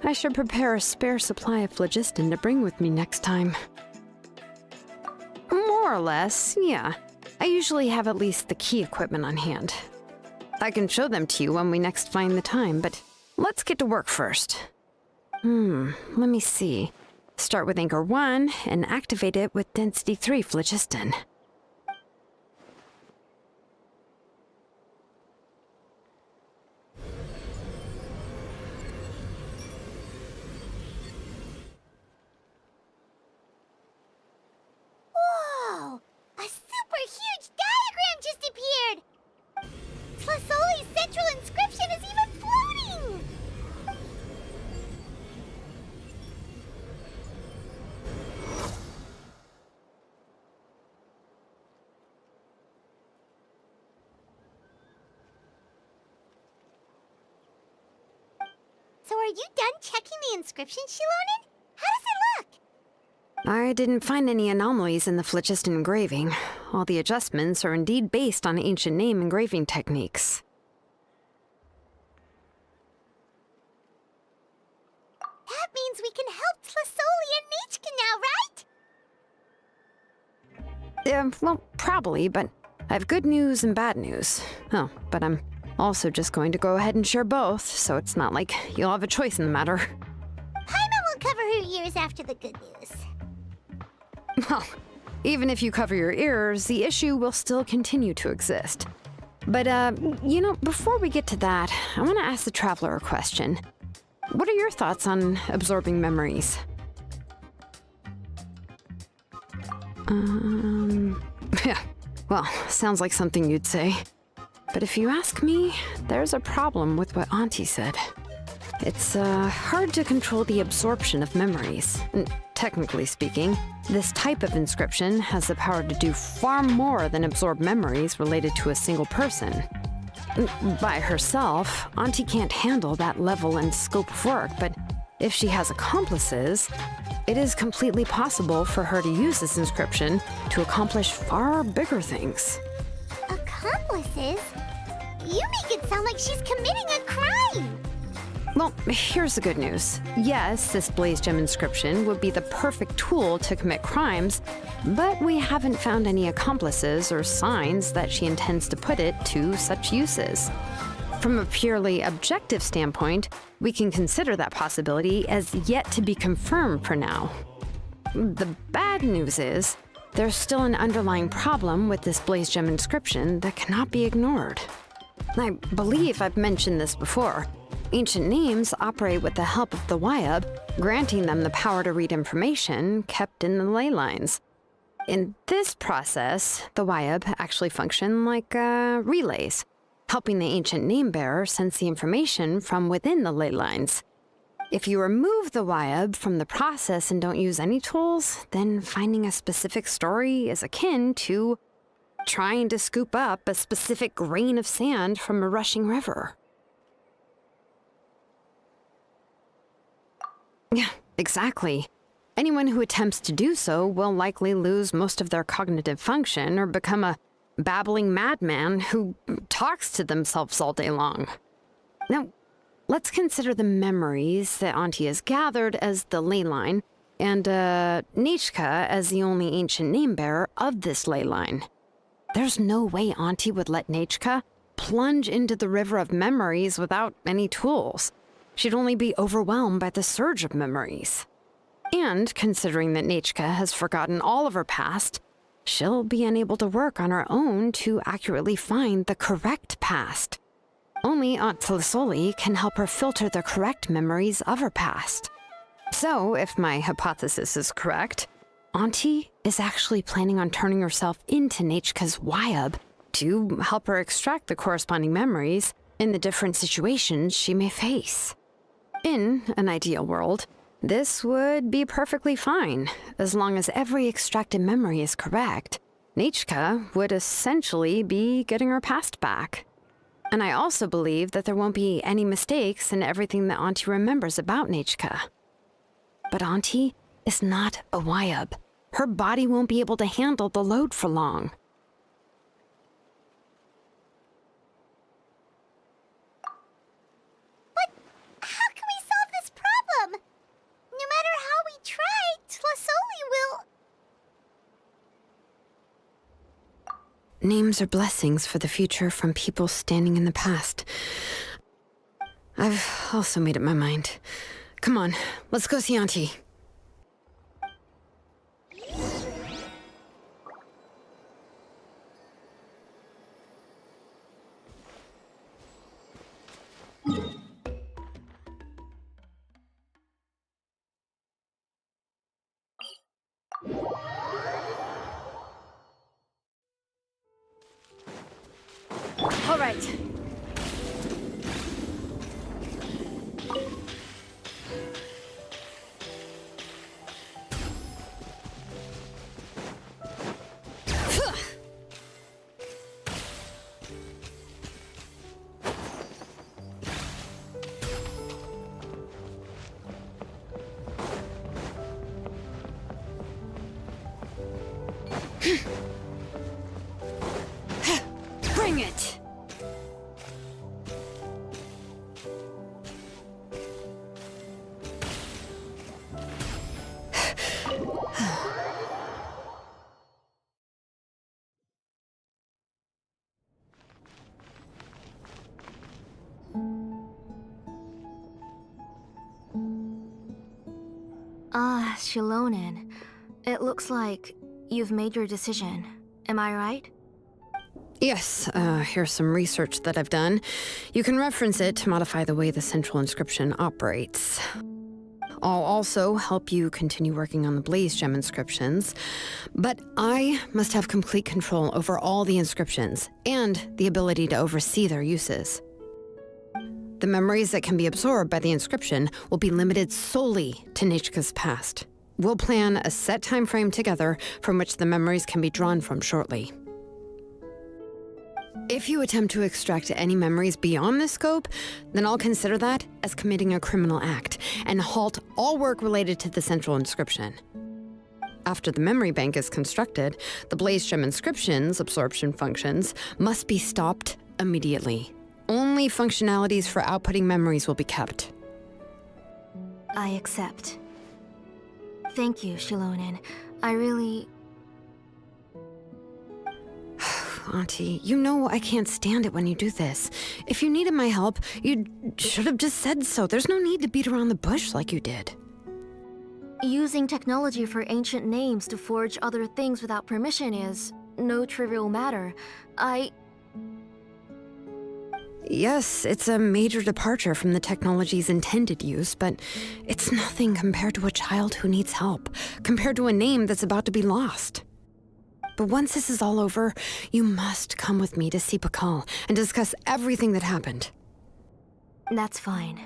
I should prepare a spare supply of phlogiston to bring with me next time. More or less, yeah. I usually have at least the key equipment on hand. I can show them to you when we next find the time, but let's get to work first. Let me see. Start with Anchor 1 and activate it with Density 3 phlogiston. Whoa! A super huge diagram just appeared! Tlasoli's central inscription is even floating! So are you done checking the inscription, Xilonen? How does it look? I didn't find any anomalies in the phlogiston engraving. All the adjustments are indeed based on ancient name engraving techniques. That means we can help Tlasoli and Nichka now, right? Well, probably, but I have good news and bad news. Oh, but I'm also just going to go ahead and share both, so it's not like you'll have a choice in the matter. Paimon will cover her ears after the good news. Well, even if you cover your ears, the issue will still continue to exist. But, before we get to that, I want to ask the Traveler a question. What are your thoughts on absorbing memories? Yeah, well, sounds like something you'd say. But if you ask me, there's a problem with what Auntie said. It's hard to control the absorption of memories. Technically speaking, this type of inscription has the power to do far more than absorb memories related to a single person. By herself, Auntie can't handle that level and scope of work, but if she has accomplices, it is completely possible for her to use this inscription to accomplish far bigger things. Accomplices? You make it sound like she's committing a crime! Well, here's the good news. Yes, this blaze gem inscription would be the perfect tool to commit crimes, but we haven't found any accomplices or signs that she intends to put it to such uses. From a purely objective standpoint, we can consider that possibility as yet to be confirmed for now. The bad news is, there's still an underlying problem with this blaze gem inscription that cannot be ignored. I believe I've mentioned this before. Ancient names operate with the help of the Wyab, granting them the power to read information kept in the ley lines. In this process, the Wyab actually function like relays, helping the ancient name bearer sense the information from within the ley lines. If you remove the Wyab from the process and don't use any tools, then finding a specific story is akin to trying to scoop up a specific grain of sand from a rushing river. Yeah, exactly. Anyone who attempts to do so will likely lose most of their cognitive function or become a babbling madman who talks to themselves all day long. Now, let's consider the memories that Auntie has gathered as the ley line, and Nichka as the only ancient name bearer of this ley line. There's no way Auntie would let Nichka plunge into the river of memories without any tools. She'd only be overwhelmed by the surge of memories. And considering that Nichka has forgotten all of her past, she'll be unable to work on her own to accurately find the correct past. Only Aunt Xilonen can help her filter the correct memories of her past. So, if my hypothesis is correct, Auntie is actually planning on turning herself into Nechka's Wyab to help her extract the corresponding memories in the different situations she may face. In an ideal world, this would be perfectly fine. As long as every extracted memory is correct, Nechka would essentially be getting her past back. And I also believe that there won't be any mistakes in everything that Auntie remembers about Nechka. But Auntie is not a Wyab. Her body won't be able to handle the load for long. But how can we solve this problem? No matter how we try, Xilonen will... Names are blessings for the future from people standing in the past. I've also made up my mind. Come on, let's go see Auntie. All right. Bring it! Ah, Xilonen. It looks like you've made your decision. Am I right? Yes, here's some research that I've done. You can reference it to modify the way the central inscription operates. I'll also help you continue working on the Blaze Gem inscriptions, but I must have complete control over all the inscriptions and the ability to oversee their uses. The memories that can be absorbed by the inscription will be limited solely to Nechka's past. We'll plan a set time frame together from which the memories can be drawn from shortly. If you attempt to extract any memories beyond this scope, then I'll consider that as committing a criminal act and halt all work related to the central inscription. After the memory bank is constructed, the Blaze Gem inscription's absorption functions must be stopped immediately. Only functionalities for outputting memories will be kept. I accept. Thank you, Xilonen. I really... Auntie, you know I can't stand it when you do this. If you needed my help, you should have just said so. There's no need to beat around the bush like you did. Using technology for ancient names to forge other things without permission is no trivial matter. Yes, it's a major departure from the technology's intended use, but it's nothing compared to a child who needs help, compared to a name that's about to be lost. But once this is all over, you must come with me to see Pakal and discuss everything that happened. That's fine.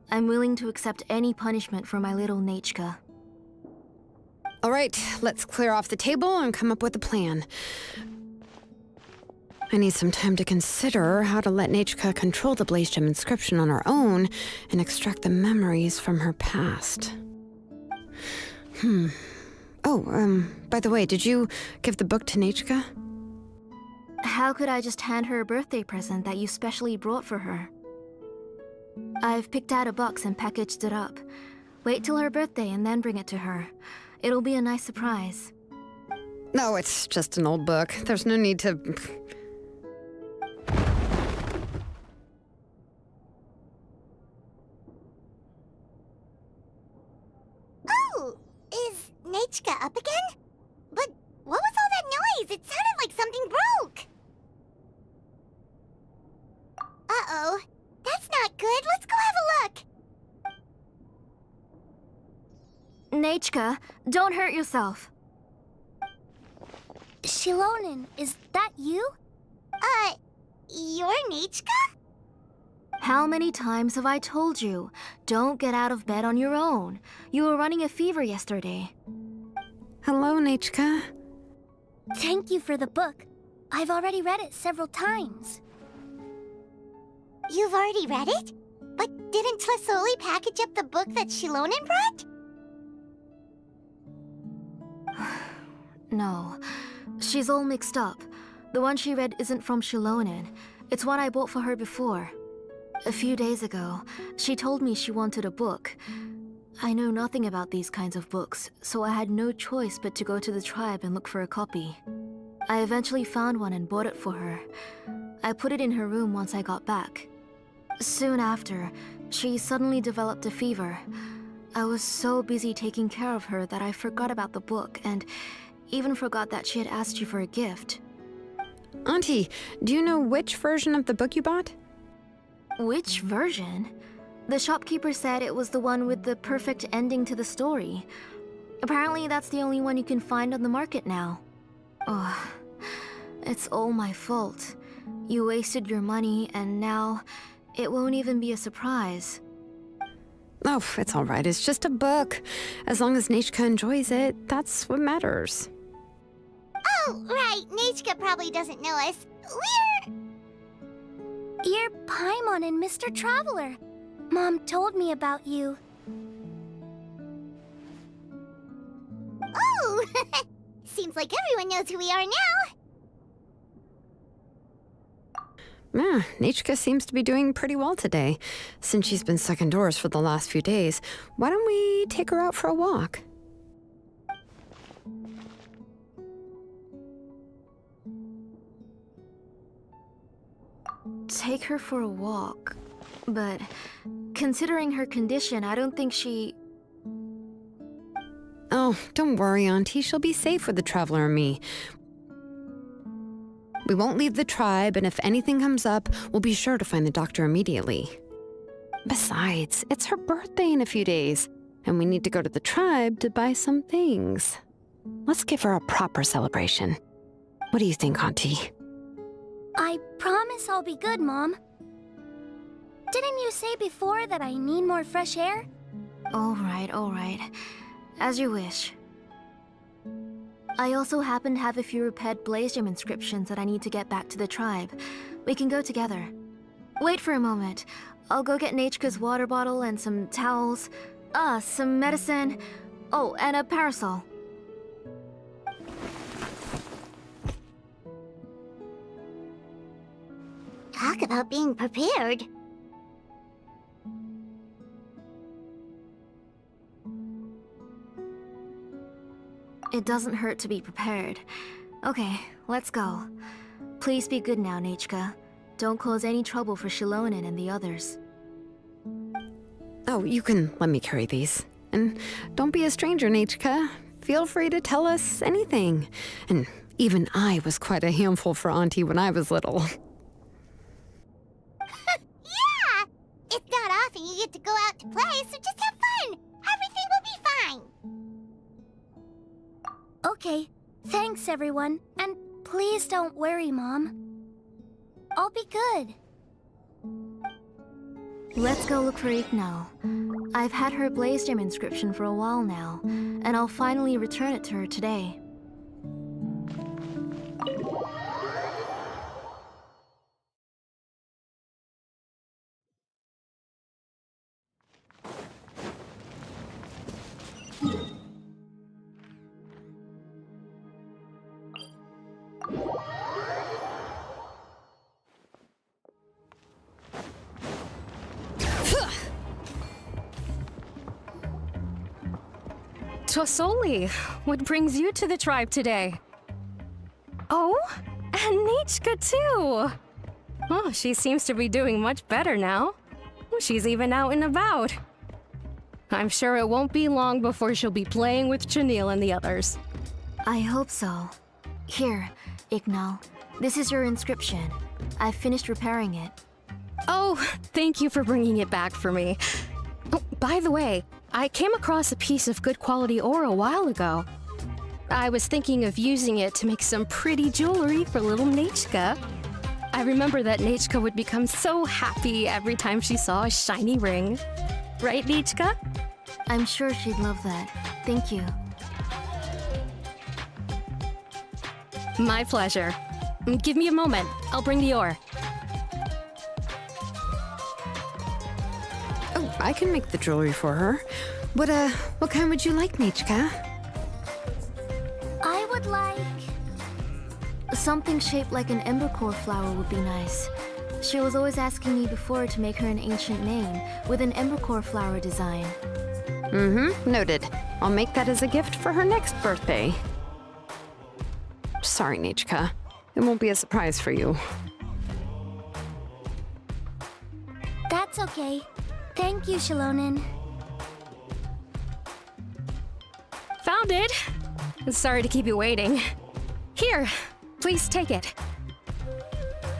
I'm willing to accept any punishment for my little Nechka. All right, let's clear off the table and come up with a plan. I need some time to consider how to let Nechka control the Blaze Gem inscription on her own and extract the memories from her past. Oh, by the way, did you give the book to Nechka? How could I just hand her a birthday present that you specially brought for her? I've picked out a box and packaged it up. Wait till her birthday and then bring it to her. It'll be a nice surprise. No, it's just an old book. There's no need to... Oh, is Nechka up again? But what was all that Nechka, don't hurt yourself. Xilonen, is that you? You're Nechka? How many times have I told you? Don't get out of bed on your own. You were running a fever yesterday. Hello, Nechka. Thank you for the book. I've already read it several times. You've already read it? But didn't Tlesoli package up the book that Xilonen brought? No, she's all mixed up. The one she read isn't from Xilonen. It's one I bought for her before. A few days ago, she told me she wanted a book. I know nothing about these kinds of books, so I had no choice but to go to the tribe and look for a copy. I eventually found one and bought it for her. I put it in her room once I got back. Soon after, she suddenly developed a fever. I was so busy taking care of her that I forgot about the book and even forgot that she had asked you for a gift. Auntie, do you know which version of the book you bought? Which version? The shopkeeper said it was the one with the perfect ending to the story. Apparently that's the only one you can find on the market now. Oh, it's all my fault. You wasted your money and now it won't even be a surprise. Oh, it's all right. It's just a book. As long as Nechka enjoys it, that's what matters. Oh, right. Nechka probably doesn't know us. You're Paimon and Mr. Traveler. Mom told me about you. Oh! Seems like everyone knows who we are now. Yeah, Nechka seems to be doing pretty well today. Since she's been stuck indoors for the last few days, why don't we take her out for a walk? Take her for a walk. But considering her condition, I don't think she... Oh, don't worry, Auntie. She'll be safe with the Traveler and me. We won't leave the tribe, and if anything comes up, we'll be sure to find the doctor immediately. Besides, it's her birthday in a few days, and we need to go to the tribe to buy some things. Let's give her a proper celebration. What do you think, Auntie? I promise I'll be good, Mom. Didn't you say before that I need more fresh air? All right. As you wish. I also happen to have a few repaired Blaze Gem inscriptions that I need to get back to the tribe. We can go together. Wait for a moment. I'll go get Nechka's water bottle and some towels. Some medicine. Oh, and a parasol. Talk about being prepared. It doesn't hurt to be prepared. Okay, let's go. Please be good now, Nechka. Don't cause any trouble for Xilonen and the others. Oh, you can let me carry these. And don't be a stranger, Nechka. Feel free to tell us anything. And even I was quite a handful for Auntie when I was little. Yeah! It's not often you get to go out to play, so just have fun! Everything will be fine! Okay, thanks everyone. And please don't worry, Mom. I'll be good. Let's go look for Ignal. I've had her Blaze Gem inscription for a while now, and I'll finally return it to her today. Tosoli, what brings you to the tribe today? Oh, and Nechka too! Oh, she seems to be doing much better now. She's even out and about. I'm sure it won't be long before she'll be playing with Janil and the others. I hope so. Here, Ignal. This is your inscription. I've finished repairing it. Oh, thank you for bringing it back for me. Oh, by the way, I came across a piece of good quality ore a while ago. I was thinking of using it to make some pretty jewelry for little Nechka. I remember that Nechka would become so happy every time she saw a shiny ring. Right, Nechka? I'm sure she'd love that. Thank you. My pleasure. Give me a moment. I'll bring the ore. Oh, I can make the jewelry for her. What kind would you like, Nechka? I would like... Something shaped like an embercore flower would be nice. She was always asking me before to make her an ancient name with an embercore flower design. Noted. I'll make that as a gift for her next birthday. Sorry, Nechka. It won't be a surprise for you. That's okay. Thank you, Xilonen. Found it! Sorry to keep you waiting. Here, please take it.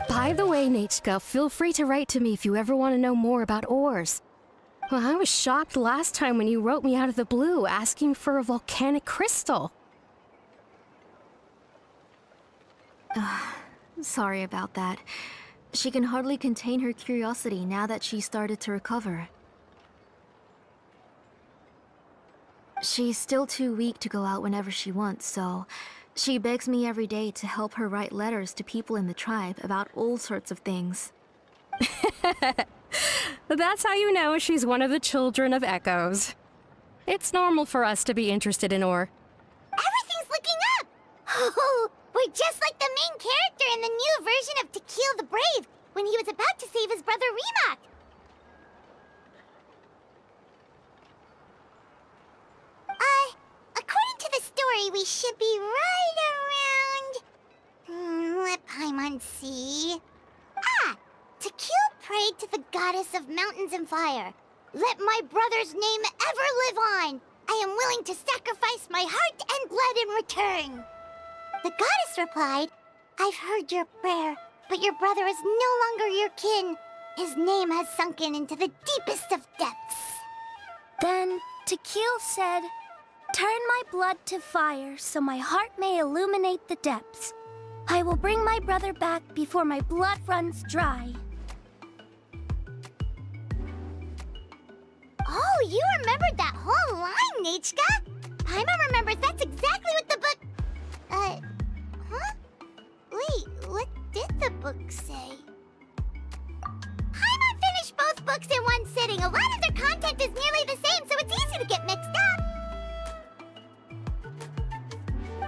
By the way, Nechka, feel free to write to me if you ever want to know more about ores. Well, I was shocked last time when you wrote me out of the blue asking for a volcanic crystal. Sorry about that. She can hardly contain her curiosity now that she started to recover. She's still too weak to go out whenever she wants, so she begs me every day to help her write letters to people in the tribe about all sorts of things. That's how you know she's one of the children of echoes. It's normal for us to be interested in ore. Everything's looking up! Oh, we're just like the main character in the new version of To Kill the Brave, when he was about to save his brother Rimac. According to the story, we should be right around... let Paimon see... To kill prayed to the goddess of mountains and fire. Let my brother's name ever live on. I am willing to sacrifice my heart and blood in return. The goddess replied, I've heard your prayer, but your brother is no longer your kin. His name has sunken into the deepest of depths. Then Tequil said, turn my blood to fire so my heart may illuminate the depths. I will bring my brother back before my blood runs dry. Oh, you remembered that whole line, Nechka! Paimon remembers that's exactly what the book... huh? Wait, what did the book say? Paimon finished both books in one sitting. A lot of their content is nearly the same, so it's easy to get mixed up.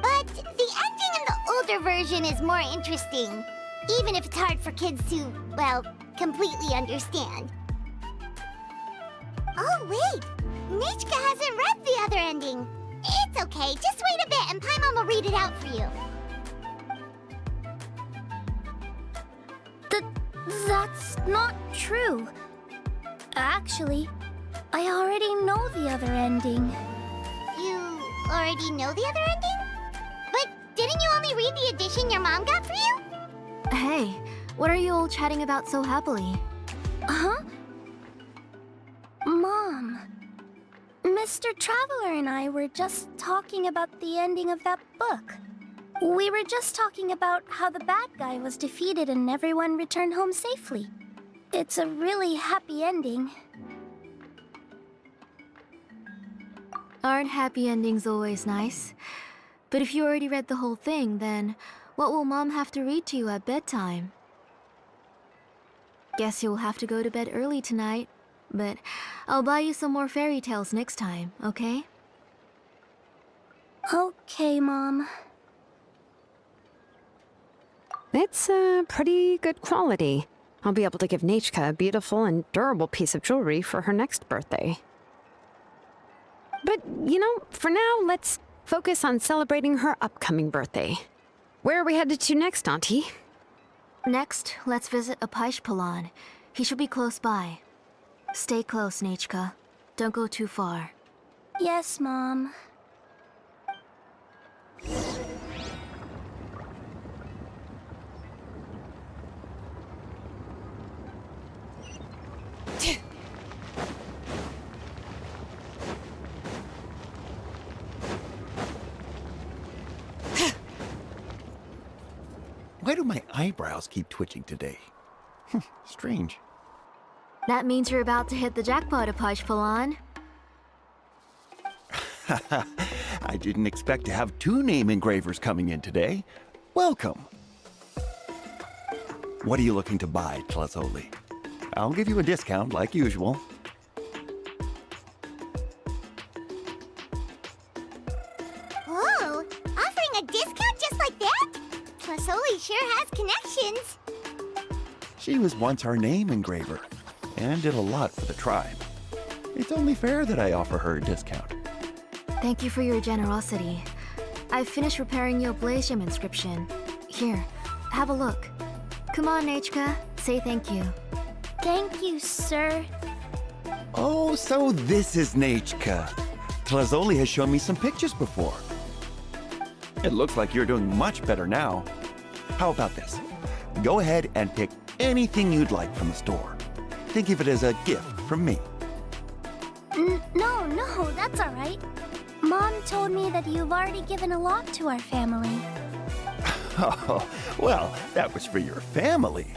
But the ending in the older version is more interesting, even if it's hard for kids to, well, completely understand. Oh, wait! Nechka hasn't read the other ending. It's okay, just wait a bit and Paimon will read it out for you. That's not true. Actually, I already know the other ending. You already know the other ending? But didn't you only read the edition your mom got for you? Hey, what are you all chatting about so happily? Huh? Mom, Mr. Traveler and I were just talking about the ending of that book. We were just talking about how the bad guy was defeated and everyone returned home safely. It's a really happy ending. Aren't happy endings always nice? But if you already read the whole thing, then what will Mom have to read to you at bedtime? Guess you'll have to go to bed early tonight. But I'll buy you some more fairy tales next time, okay? Okay, Mom. It's pretty good quality. I'll be able to give Nechka a beautiful and durable piece of jewelry for her next birthday. But, you know, for now, let's focus on celebrating her upcoming birthday. Where are we headed to next, Auntie? Next, let's visit Apaish. He should be close by. Stay close, Nechka. Don't go too far. Yes, Mom. Why do my eyebrows keep twitching today? Strange. That means you're about to hit the jackpot, Xilonen. I didn't expect to have 2 name engravers coming in today. Welcome. What are you looking to buy, Tlazoli? I'll give you a discount like usual. Whoa! Offering a discount just like that? Tlasoli sure has connections. She was once our name engraver and did a lot for the tribe. It's only fair that I offer her a discount. Thank you for your generosity. I've finished repairing your blaze gem inscription. Here, have a look. Come on, Nechka, say thank you. Thank you, sir. Oh, so this is Nechka. Tlazoli has shown me some pictures before. It looks like you're doing much better now. How about this? Go ahead and pick anything you'd like from the store. Think of it as a gift from me. No, that's all right. Mom told me that you've already given a lot to our family. Oh, well, that was for your family.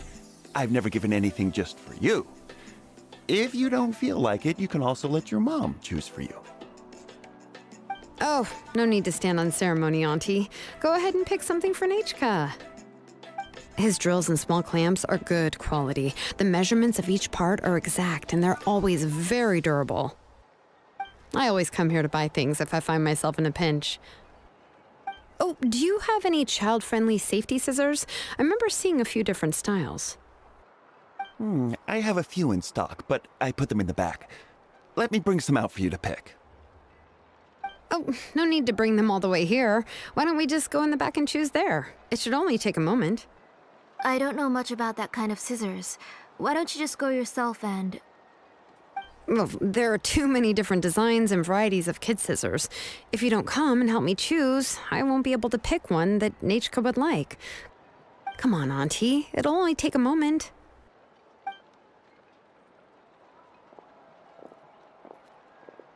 I've never given anything just for you. If you don't feel like it, you can also let your mom choose for you. Oh, no need to stand on ceremony, Auntie. Go ahead and pick something for Nechka. His drills and small clamps are good quality. The measurements of each part are exact, and they're always very durable. I always come here to buy things if I find myself in a pinch. Oh, do you have any child-friendly safety scissors? I remember seeing a few different styles. I have a few in stock, but I put them in the back. Let me bring some out for you to pick. Oh, no need to bring them all the way here. Why don't we just go in the back and choose there? It should only take a moment. I don't know much about that kind of scissors. Why don't you just go yourself and... Well, there are too many different designs and varieties of kid scissors. If you don't come and help me choose, I won't be able to pick one that Nechka would like. Come on, Auntie. It'll only take a moment.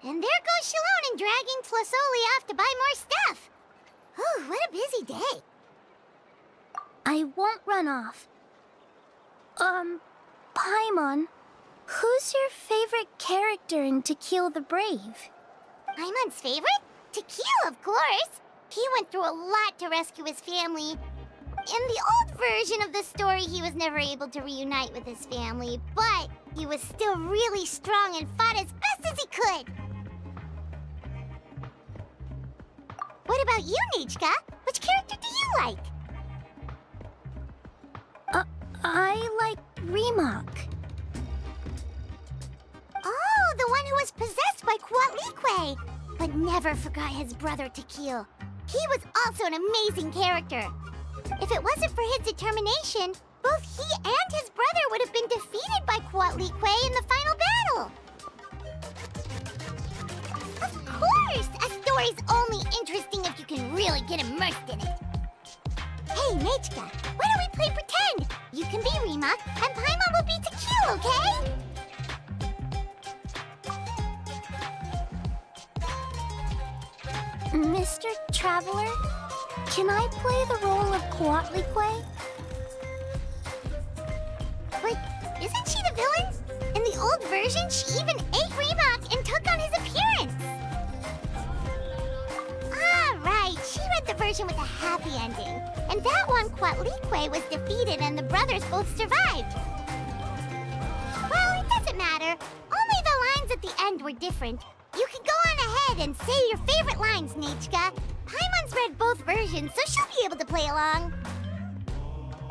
And there goes Xilonen dragging Tlasoli off to buy more stuff. Whew, what a busy day. I won't run off. Paimon, who's your favorite character in To Kill the Brave? Paimon's favorite? To Kill, of course. He went through a lot to rescue his family. In the old version of the story, he was never able to reunite with his family, but he was still really strong and fought as best as he could. What about you, Nechka? Which character do you like? I like Remak. Oh, the one who was possessed by Quatlique, but never forgot his brother Tequil. He was also an amazing character. If it wasn't for his determination, both he and his brother would have been defeated by Quatlique in the final battle. Of course! A story's only interesting if you can really get immersed in it. Hey, Nechka, why don't we play pretend? You can be Remak, and Paimon will be Tequil, okay? Mr. Traveler, can I play the role of Quatlique? But isn't she the villain? In the old version, she even ate Remak and took on his appearance. Ah, right. She read the version with a happy ending. And that one, Quatlique was defeated and the brothers both survived. Well, it doesn't matter. Only the lines at the end were different. You can go on ahead and say your favorite lines, Nechka. Paimon's read both versions, so she'll be able to play along.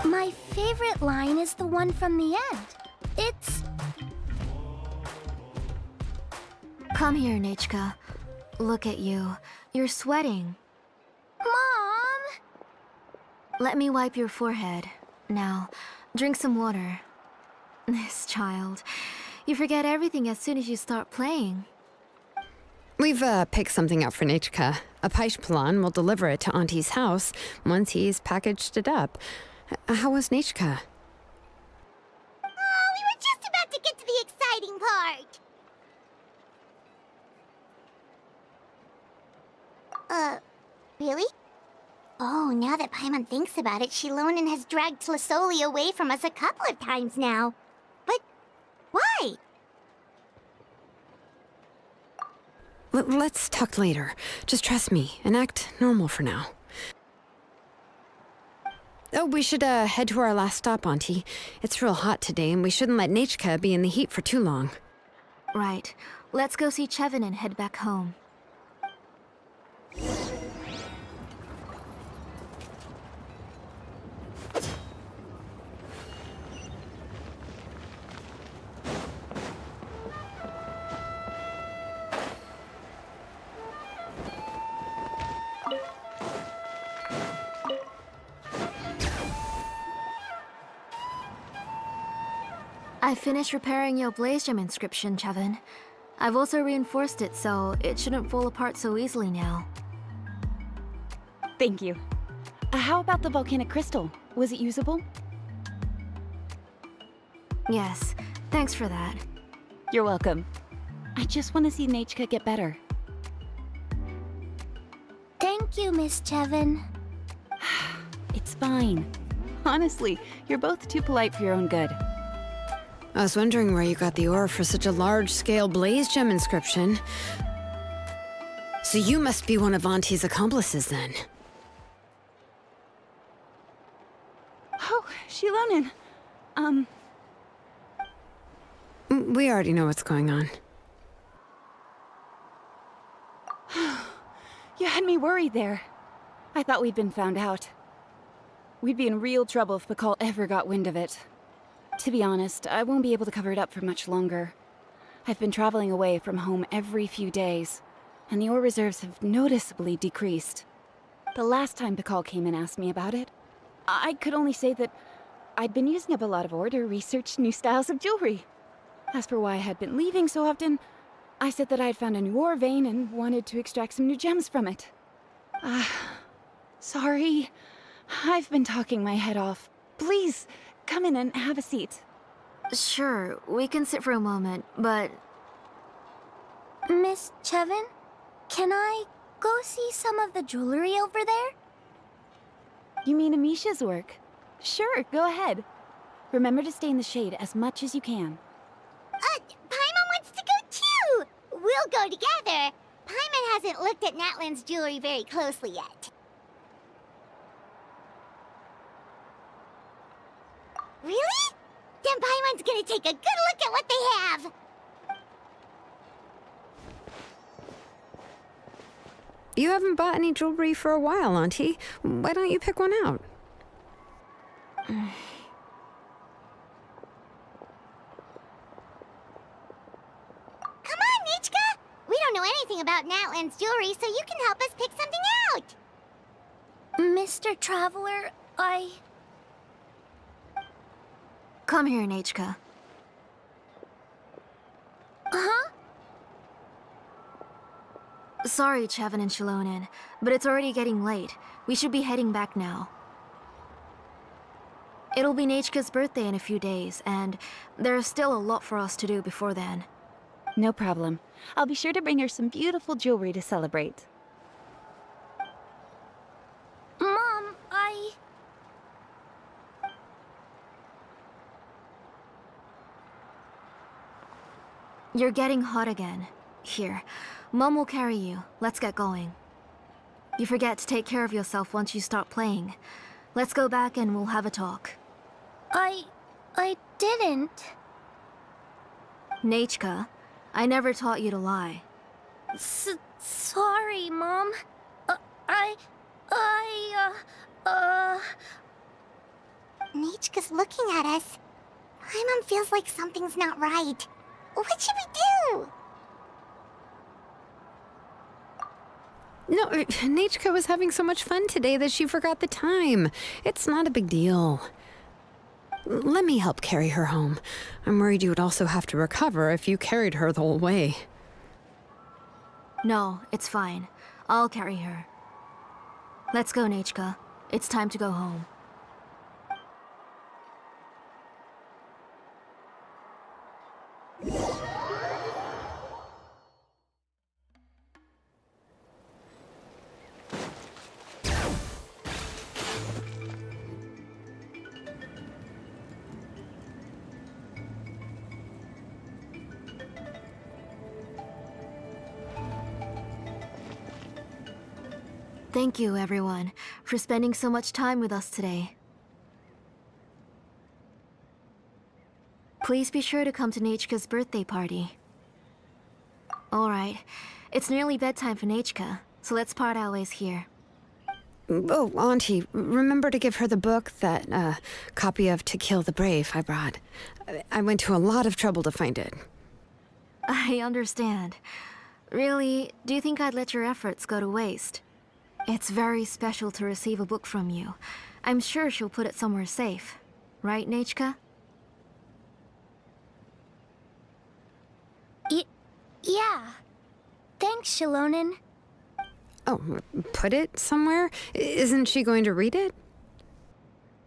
My favorite line is the one from the end. It's... Come here, Nechka. Look at you. You're sweating. Mom! Let me wipe your forehead. Now, drink some water. This child. You forget everything as soon as you start playing. We've picked something up for Nechka. A Paishpalan will deliver it to Auntie's house once he's packaged it up. How was Nechka? Oh, we were just about to get to the exciting part. Really? Oh, now that Paimon thinks about it, Xilonen has dragged Tlisoli away from us a couple of times now. But why? Let's talk later. Just trust me and act normal for now. Oh, we should head to our last stop, Auntie. It's real hot today, and we shouldn't let Nechka be in the heat for too long. Right. Let's go see Chevin and head back home. I finished repairing your Blaze Gem inscription, Chevin. I've also reinforced it so it shouldn't fall apart so easily now. Thank you. How about the volcanic crystal? Was it usable? Yes, thanks for that. You're welcome. I just want to see Nechka get better. Thank you, Miss Chevin. It's fine. Honestly, you're both too polite for your own good. I was wondering where you got the ore for such a large-scale Blaze Gem inscription. So you must be one of Auntie's accomplices, then. Oh, Xilonen. We already know what's going on. You had me worried there. I thought we'd been found out. We'd be in real trouble if Pakal ever got wind of it. To be honest, I won't be able to cover it up for much longer. I've been traveling away from home every few days, and the ore reserves have noticeably decreased. The last time Pakal came and asked me about it, I could only say that I'd been using up a lot of ore to research new styles of jewelry. As for why I had been leaving so often, I said that I had found a new ore vein and wanted to extract some new gems from it. Sorry. I've been talking my head off. Please, come in and have a seat. Sure, we can sit for a moment, but... Miss Chevin, can I go see some of the jewelry over there? You mean Amisha's work? Sure, go ahead. Remember to stay in the shade as much as you can. Paimon wants to go too! We'll go together. Paimon hasn't looked at Natlan's jewelry very closely yet. Really? Then Paimon's gonna take a good look at what they have! You haven't bought any jewelry for a while, Auntie. Why don't you pick one out? Come on, Nechka! We don't know anything about Natlan's jewelry, so you can help us pick something out! Mr. Traveler, Come here, Nechka. Huh? Sorry, Chevin and Xilonen, but it's already getting late. We should be heading back now. It'll be Nechka's birthday in a few days, and there's still a lot for us to do before then. No problem. I'll be sure to bring her some beautiful jewelry to celebrate. Mom, You're getting hot again. Here, Mom will carry you. Let's get going. You forget to take care of yourself once you start playing. Let's go back and we'll have a talk. I didn't. Nechka, I never taught you to lie. Sorry, Mom. Nechka's looking at us. Paimon feels like something's not right. What should we do? No, Nechka was having so much fun today that she forgot the time. It's not a big deal. Let me help carry her home. I'm worried you would also have to recover if you carried her the whole way. No, it's fine. I'll carry her. Let's go, Nechka. It's time to go home. Thank you, everyone, for spending so much time with us today. Please be sure to come to Nechka's birthday party. Alright, it's nearly bedtime for Nechka, so let's part our ways here. Oh, Auntie, remember to give her the book, that copy of To Kill the Brave I brought. I went to a lot of trouble to find it. I understand. Really, do you think I'd let your efforts go to waste? It's very special to receive a book from you. I'm sure she'll put it somewhere safe. Right, Nechka? Yeah. Thanks, Xilonen. Oh, put it somewhere? Isn't she going to read it?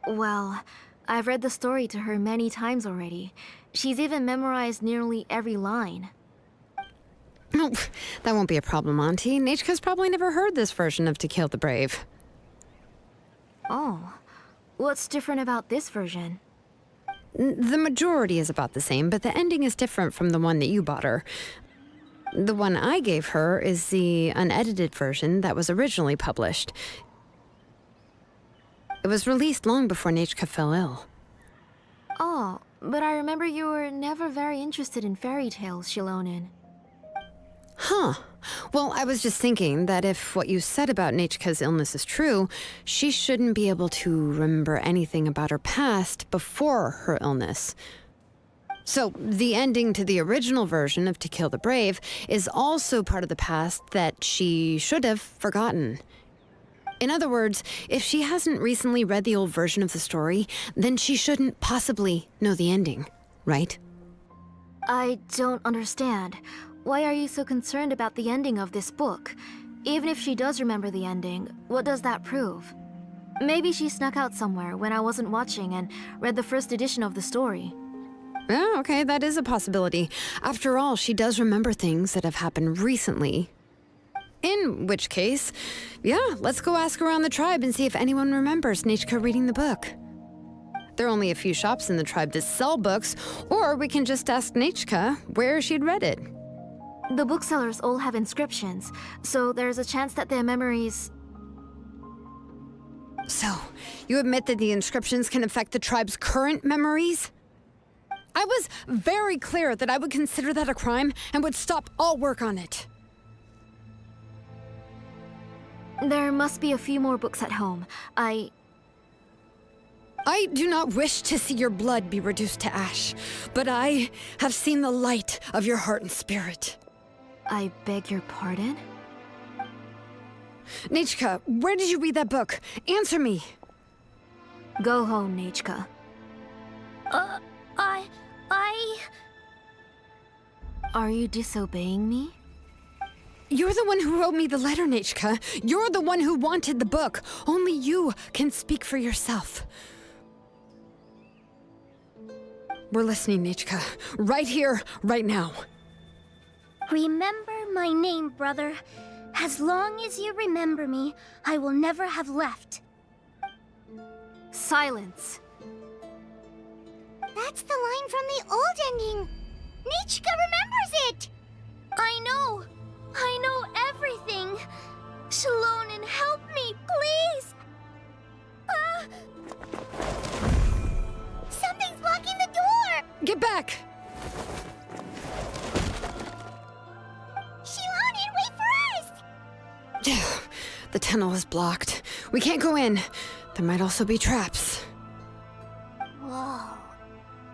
Well, I've read the story to her many times already. She's even memorized nearly every line. Oh, that won't be a problem, Auntie. Nechka's probably never heard this version of To Kill the Brave. Oh. What's different about this version? The majority is about the same, but the ending is different from the one that you bought her. The one I gave her is the unedited version that was originally published. It was released long before Nechka fell ill. Oh, but I remember you were never very interested in fairy tales, Xilonen. Huh. Well, I was just thinking that if what you said about Nechka's illness is true, she shouldn't be able to remember anything about her past before her illness. So, the ending to the original version of To Kill the Brave is also part of the past that she should have forgotten. In other words, if she hasn't recently read the old version of the story, then she shouldn't possibly know the ending, right? I don't understand. Why are you so concerned about the ending of this book? Even if she does remember the ending, what does that prove? Maybe she snuck out somewhere when I wasn't watching and read the first edition of the story. Oh, okay, that is a possibility. After all, she does remember things that have happened recently. In which case, yeah, let's go ask around the tribe and see if anyone remembers Nechka reading the book. There are only a few shops in the tribe that sell books, or we can just ask Nechka where she'd read it. The booksellers all have inscriptions, so there's a chance that their memories... So, you admit that the inscriptions can affect the tribe's current memories? I was very clear that I would consider that a crime and would stop all work on it. There must be a few more books at home. I do not wish to see your blood be reduced to ash, but I have seen the light of your heart and spirit. I beg your pardon? Nechka, where did you read that book? Answer me. Go home, Nechka. Are you disobeying me? You're the one who wrote me the letter, Nechka. You're the one who wanted the book. Only you can speak for yourself. We're listening, Nechka. Right here, right now. Remember my name, brother. As long as you remember me, I will never have left. Silence. That's the line from the old ending. Nechka remembers it! I know everything. Xilonen, help me, please! Something's blocking the door! Get back! Xilonen, wait for us! The tunnel is blocked. We can't go in. There might also be traps. Whoa.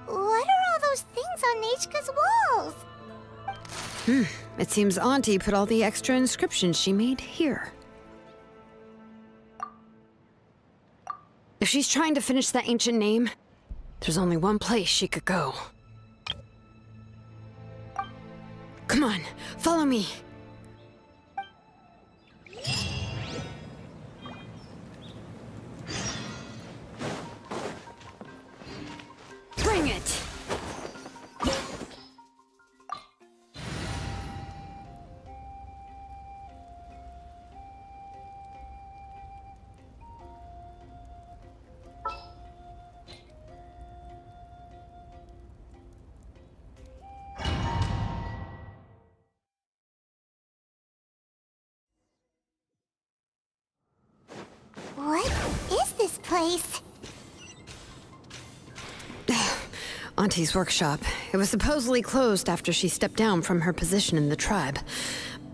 What are all those things on Nechka's walls? It seems Auntie put all the extra inscriptions she made here. If she's trying to finish that ancient name, there's only one place she could go. Come on, follow me. Bring it! place? Auntie's workshop. It was supposedly closed after she stepped down from her position in the tribe.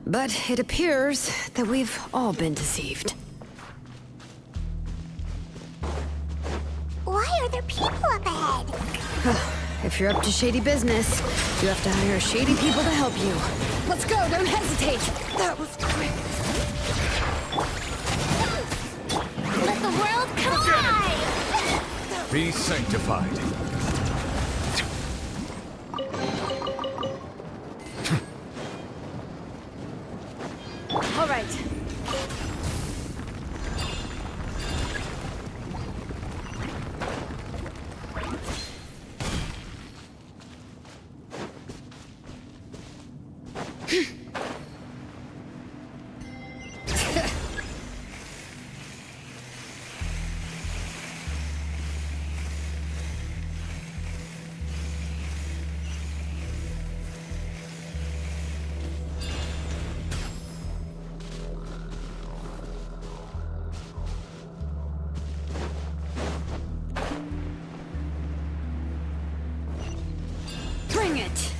But it appears that we've all been deceived. Why are there people up ahead? If you're up to shady business, you have to hire shady people to help you. Let's go, don't hesitate! That was quick. Let the world collide! Be sanctified. All right. Bring it!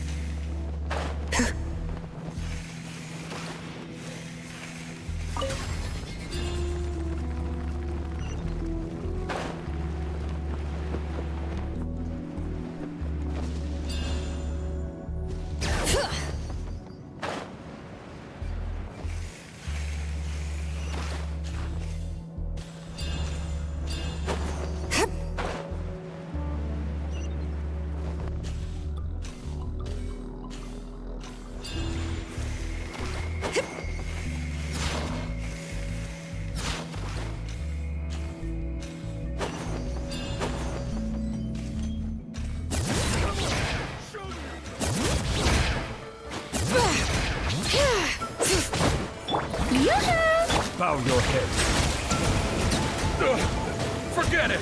Bow your head. Forget it!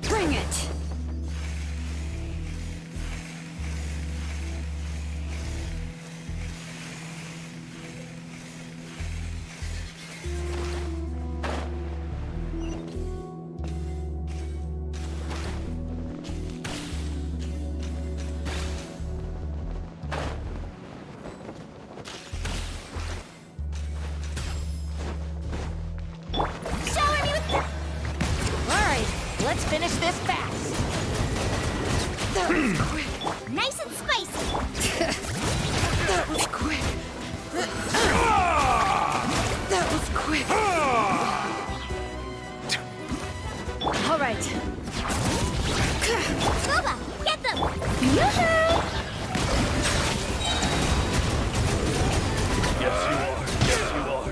Bring it! Shower me with the... Alright, let's finish this fast. That was quick. Nice and spicy. That was quick. That was quick. All right. Bubba, get them! Yoo-hoo! Yes, you are. Yes, you are.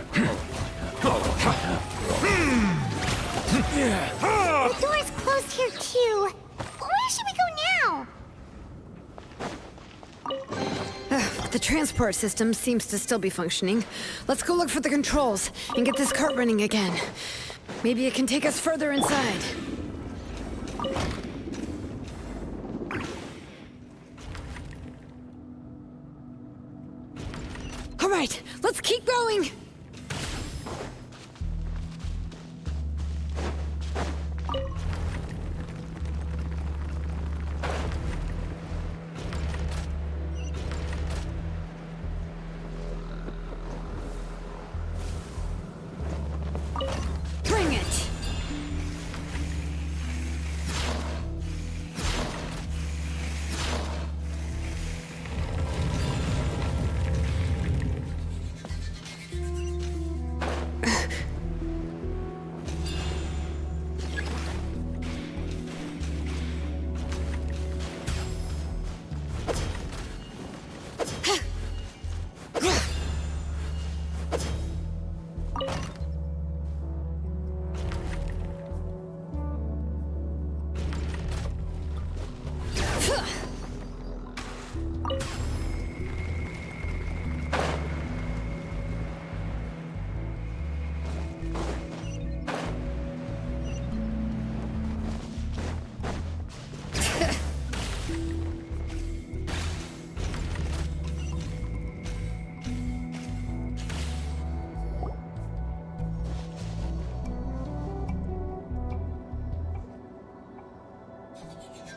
The door's closed here, too. Where should we go now? The transport system seems to still be functioning. Let's go look for the controls and get this cart running again. Maybe it can take us further inside. All right, let's keep going. Bring it!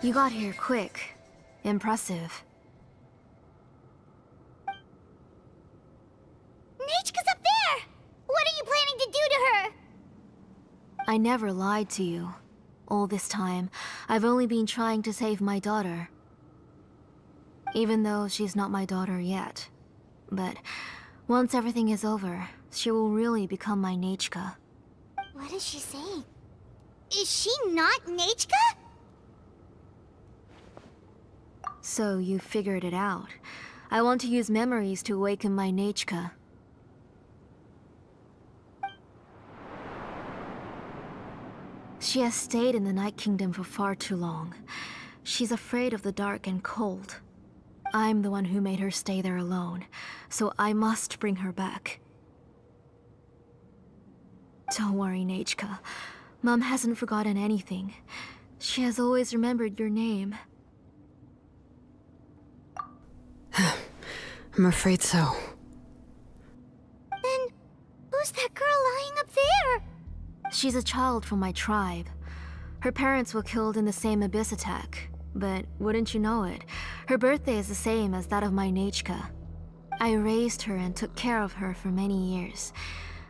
You got here quick. Impressive. Nechka's up there! What are you planning to do to her? I never lied to you. All this time, I've only been trying to save my daughter. Even though she's not my daughter yet. But once everything is over, she will really become my Nechka. What is she saying? Is she not Nechka? So you figured it out. I want to use memories to awaken my Nechka. She has stayed in the Night Kingdom for far too long. She's afraid of the dark and cold. I'm the one who made her stay there alone, so I must bring her back. Don't worry, Nechka. Mom hasn't forgotten anything. She has always remembered your name. I'm afraid so. Then, who's that girl lying up there? She's a child from my tribe. Her parents were killed in the same abyss attack. But wouldn't you know it, her birthday is the same as that of my Nechka. I raised her and took care of her for many years.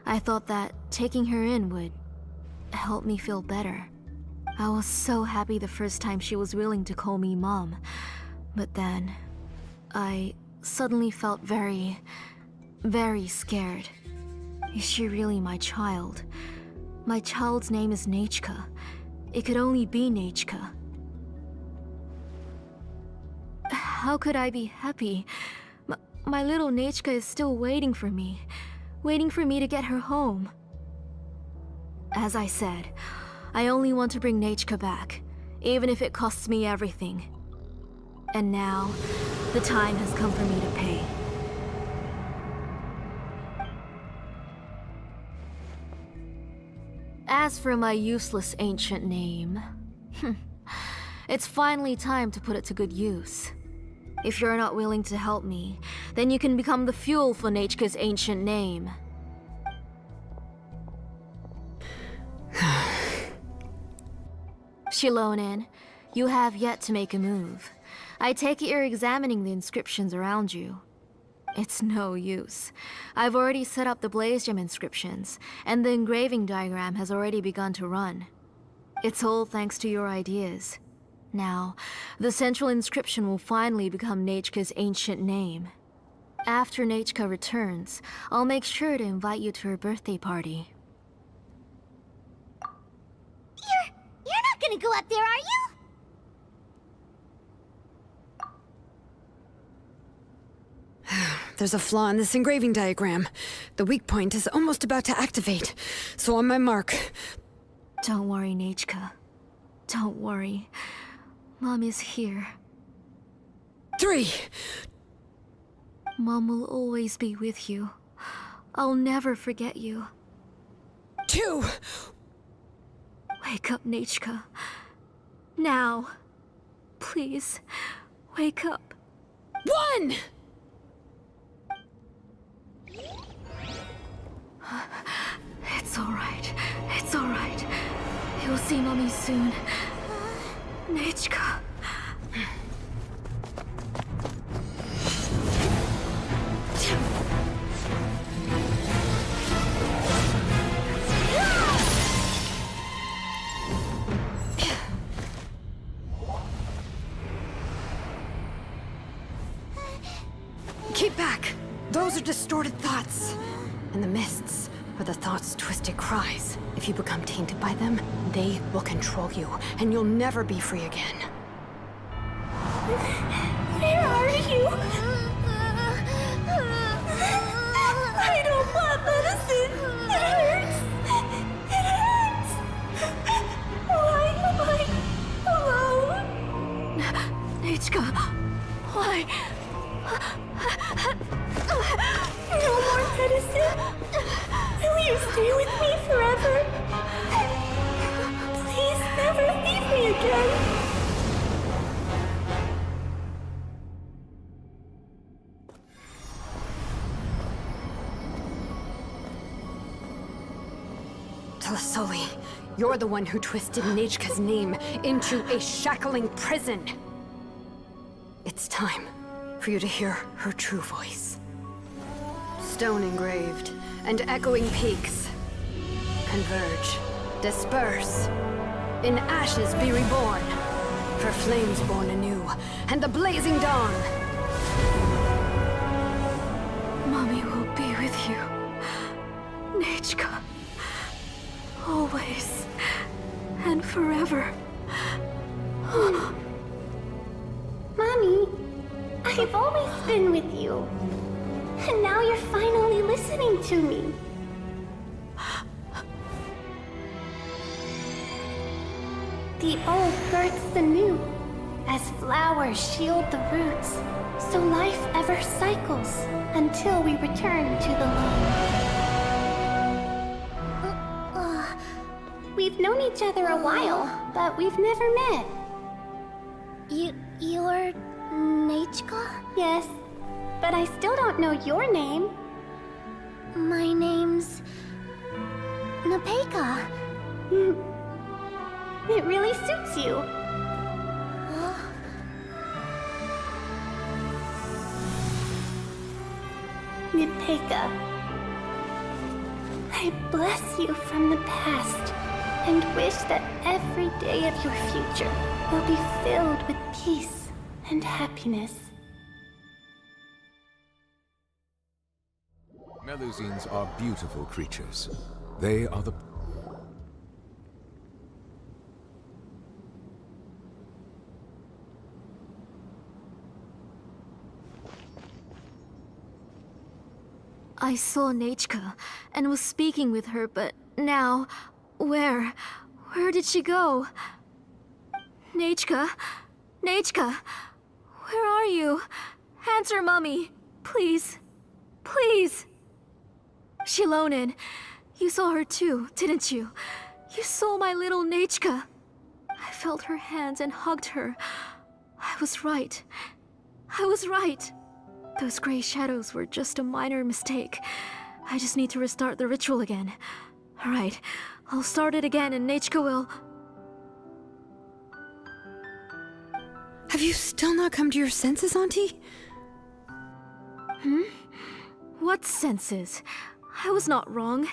I thought that taking her in would help me feel better. I was so happy the first time she was willing to call me Mom. But then, I suddenly felt very scared. Is she really my child? My child's name is Nechka. It could only be Nechka. How could I be happy? My little Nechka is still waiting for me to get her home. As I said, I only want to bring Nechka back, even if it costs me everything. And now, the time has come for me to pay. As for my useless ancient name, it's finally time to put it to good use. If you're not willing to help me, then you can become the fuel for Nechka's ancient name. Xilonen, you have yet to make a move. I take it you're examining the inscriptions around you. It's no use. I've already set up the Blaze Gem inscriptions, and the engraving diagram has already begun to run. It's all thanks to your ideas. Now, the central inscription will finally become Nechka's ancient name. After Nechka returns, I'll make sure to invite you to her birthday party. You're not gonna go up there, are you? There's a flaw in this engraving diagram. The weak point is almost about to activate. So on my mark. Don't worry, Nechka. Don't worry. Mom is here. 3. Mom will always be with you. I'll never forget you. 2. Wake up, Nechka. Now. Please, wake up. 1! It's alright. It's alright. You'll see Mommy soon. Nechka. Keep back! Those are distorted thoughts. And the mists are the thoughts' twisted cries. If you become tainted by them, they will control you, and you'll never be free again. Where are you? I don't want medicine. It hurts. It hurts. Why am I alone? Nechka, why? No more medicine. Will you stay with me forever? Please never leave me again. Telasoli, You're the one who twisted Nechka's name into a shackling prison. It's time for you to hear her true voice. Stone engraved and echoing peaks converge, disperse, in ashes be reborn, for flames born anew, and the blazing dawn. Mommy will be with you. Nechka. Always. And forever. Mommy, I've always been with you. And now you're finally listening to me. The old births the new, as flowers shield the roots, so life ever cycles until we return to the loam. We've known each other a while, but we've never met. You're Nechka? Yes, but I still don't know your name. My name's Napeka. It really suits you. Napeka, I bless you from the past and wish that every day of your future will be filled with peace and happiness. Melusines are beautiful creatures. They are the... I saw Nechka and was speaking with her, but now, where did she go? Nechka? Nechka? Where are you? Answer, Mummy. Please. Please. Xilonen, you saw her too, didn't you? You saw my little Nechka. I felt her hands and hugged her. I was right. I was right. Those gray shadows were just a minor mistake. I just need to restart the ritual again. Alright, I'll start it again and Nechka will... Have you still not come to your senses, Auntie? What senses? I was not wrong.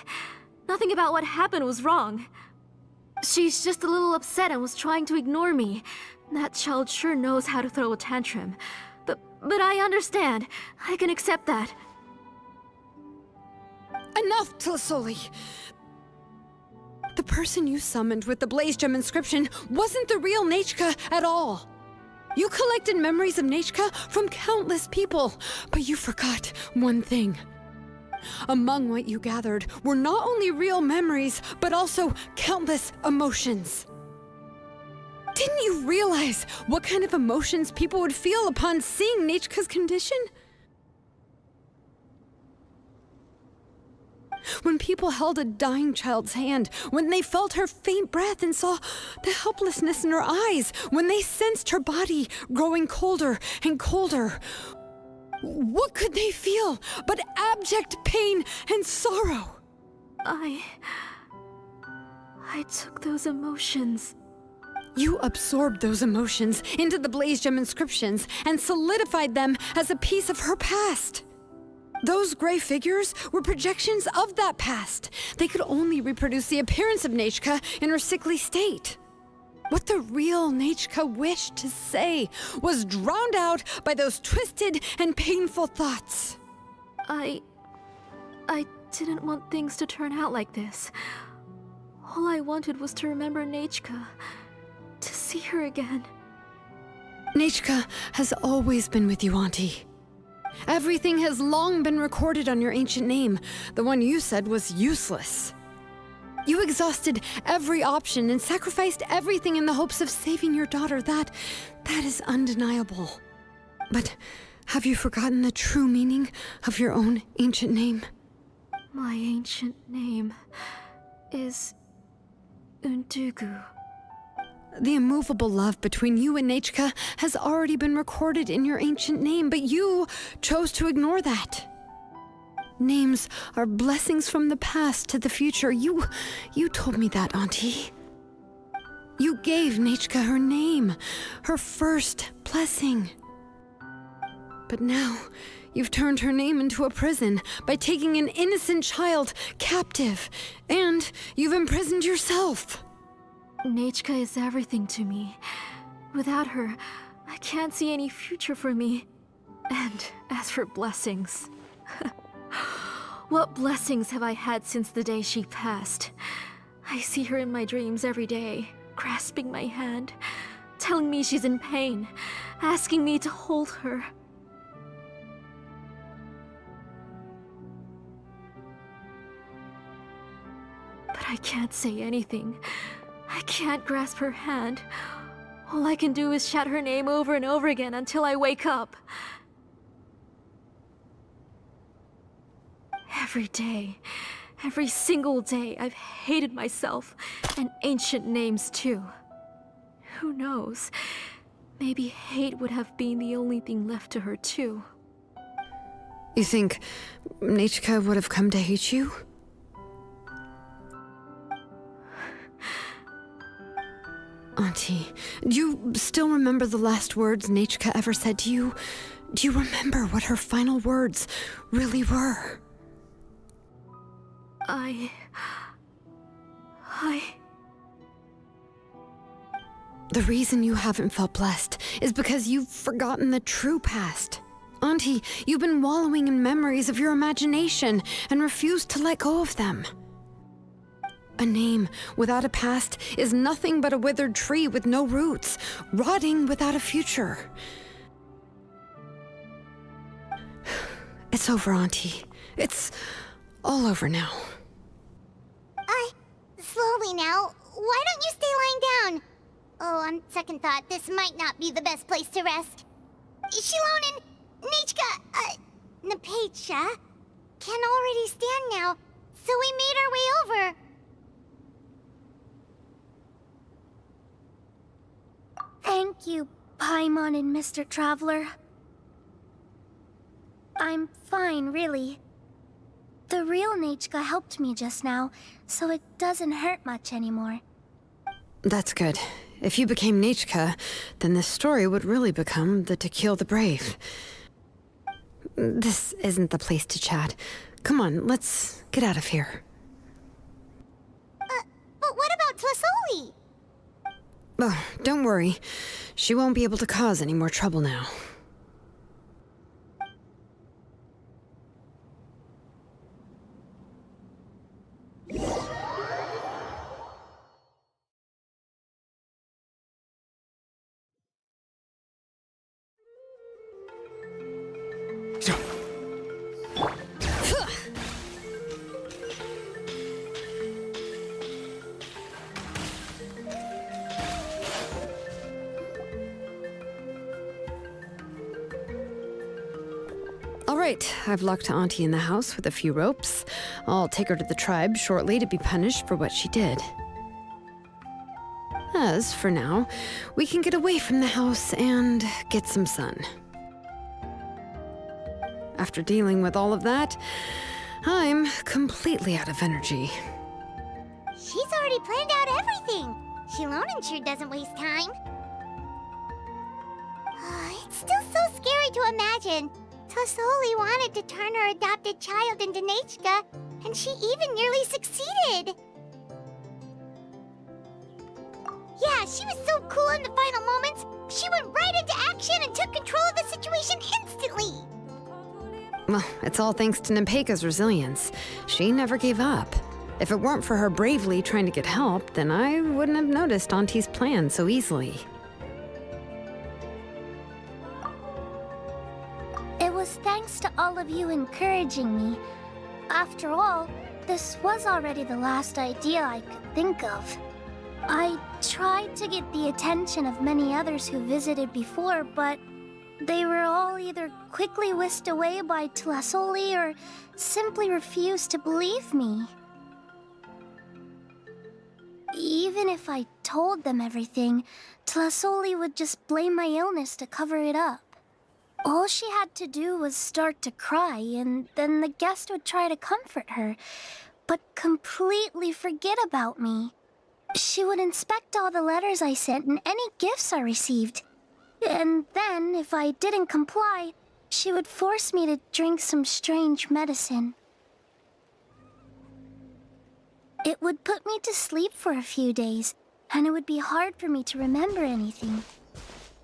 Nothing about what happened was wrong. She's just a little upset and was trying to ignore me. That child sure knows how to throw a tantrum. But I understand. I can accept that. Enough, Tlisoli! The person you summoned with the Blaze Gem inscription wasn't the real Nechka at all. You collected memories of Nechka from countless people, but you forgot one thing. Among what you gathered were not only real memories, but also countless emotions. Didn't you realize what kind of emotions people would feel upon seeing Nechka's condition? When people held a dying child's hand, when they felt her faint breath and saw the helplessness in her eyes, when they sensed her body growing colder and colder, what could they feel but abject pain and sorrow? I took those emotions. You absorbed those emotions into the Blaze Gem inscriptions and solidified them as a piece of her past. Those gray figures were projections of that past. They could only reproduce the appearance of Nechka in her sickly state. What the real Nechka wished to say was drowned out by those twisted and painful thoughts. I didn't want things to turn out like this. All I wanted was to remember Nechka. To see her again. Nechka has always been with you, Auntie. Everything has long been recorded on your ancient name, the one you said was useless. You exhausted every option and sacrificed everything in the hopes of saving your daughter. That is undeniable. But have you forgotten the true meaning of your own ancient name? My ancient name is Undugu. The immovable love between you and Nechka has already been recorded in your ancient name, but you chose to ignore that. Names are blessings from the past to the future. You told me that, Auntie. You gave Nechka her name, her first blessing. But now, you've turned her name into a prison by taking an innocent child captive, and you've imprisoned yourself. Nechka is everything to me. Without her, I can't see any future for me. And as for blessings... what blessings have I had since the day she passed? I see her in my dreams every day, grasping my hand, telling me she's in pain, asking me to hold her. But I can't say anything. I can't grasp her hand. All I can do is shout her name over and over again until I wake up. Every day, every single day, I've hated myself, and ancient names too. Who knows? Maybe hate would have been the only thing left to her too. You think Nechka would have come to hate you? Auntie, do you still remember the last words Nechka ever said to you? Do you remember what her final words really were? The reason you haven't felt blessed is because you've forgotten the true past. Auntie, you've been wallowing in memories of your imagination and refused to let go of them. A name without a past is nothing but a withered tree with no roots, rotting without a future. It's over, Auntie. It's all over now. Slowly now. Why don't you stay lying down? Oh, on second thought, this might not be the best place to rest. Xilonen, Nechka, Napecha can already stand now, so we made our way over. Thank you, Paimon and Mr. Traveler. I'm fine, really. The real Nechka helped me just now, so it doesn't hurt much anymore. That's good. If you became Nechka, then this story would really become the To Kill the Brave. This isn't the place to chat. Come on, let's get out of here. But what about Tlasoli? Oh, don't worry. She won't be able to cause any more trouble now. All right, I've locked Auntie in the house with a few ropes. I'll take her to the tribe shortly to be punished for what she did. As for now, we can get away from the house and get some sun. After dealing with all of that, I'm completely out of energy. She's already planned out everything. Xilonen sure doesn't waste time. It's still so scary to imagine. Tlasoli wanted to turn her adopted child into Nechka, and she even nearly succeeded. Yeah, she was so cool in the final moments. She went right into action and took control of the situation instantly. Well, it's all thanks to Nempeka's resilience. She never gave up. If it weren't for her bravely trying to get help, then I wouldn't have noticed Auntie's plan so easily. It was thanks to all of you encouraging me. After all, this was already the last idea I could think of. I tried to get the attention of many others who visited before, but they were all either quickly whisked away by Tlasoli or simply refused to believe me. Even if I told them everything, Tlasoli would just blame my illness to cover it up. All she had to do was start to cry, and then the guest would try to comfort her, but completely forget about me. She would inspect all the letters I sent and any gifts I received. And then, if I didn't comply, she would force me to drink some strange medicine. It would put me to sleep for a few days, and it would be hard for me to remember anything.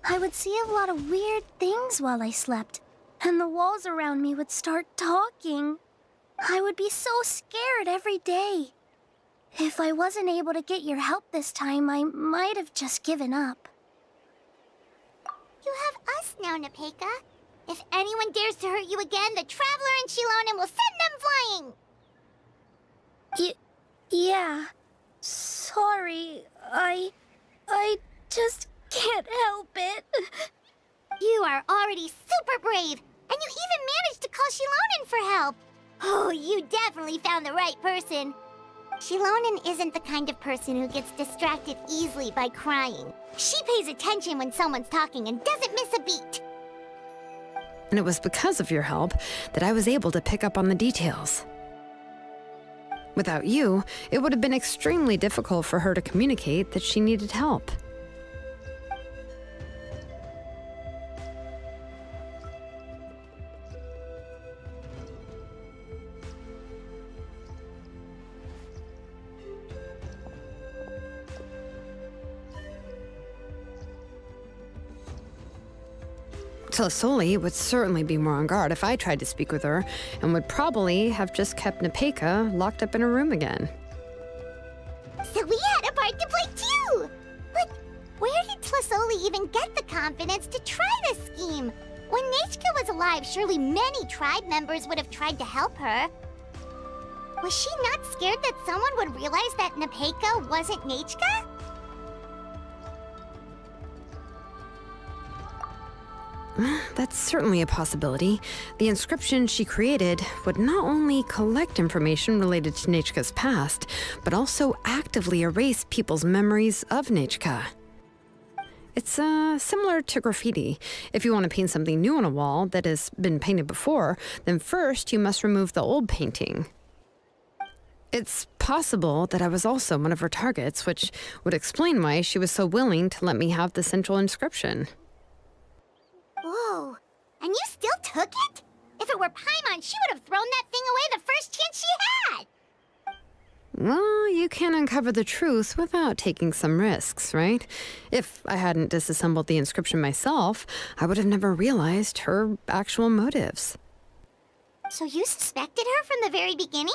I would see a lot of weird things while I slept, and the walls around me would start talking. I would be so scared every day. If I wasn't able to get your help this time, I might have just given up. You have us now, Nepeka. If anyone dares to hurt you again, the Traveler and Xilonen will send them flying! Yeah. Sorry, I just can't help it. You are already super brave, and you even managed to call Xilonen for help. Oh, you definitely found the right person. Xilonen isn't the kind of person who gets distracted easily by crying. She pays attention when someone's talking and doesn't miss a beat. And it was because of your help that I was able to pick up on the details. Without you, it would have been extremely difficult for her to communicate that she needed help. Xilonen would certainly be more on guard if I tried to speak with her, and would probably have just kept Nepeka locked up in her room again. So we had a part to play too! But where did Xilonen even get the confidence to try this scheme? When Nechka was alive, surely many tribe members would have tried to help her. Was she not scared that someone would realize that Nepeka wasn't Nechka? That's certainly a possibility. The inscription she created would not only collect information related to Nechka's past, but also actively erase people's memories of Nechka. It's similar to graffiti. If you want to paint something new on a wall that has been painted before, then first you must remove the old painting. It's possible that I was also one of her targets, which would explain why she was so willing to let me have the central inscription. Whoa, and you still took it? If it were Paimon, she would have thrown that thing away the first chance she had! Well, you can't uncover the truth without taking some risks, right? If I hadn't disassembled the inscription myself, I would have never realized her actual motives. So you suspected her from the very beginning?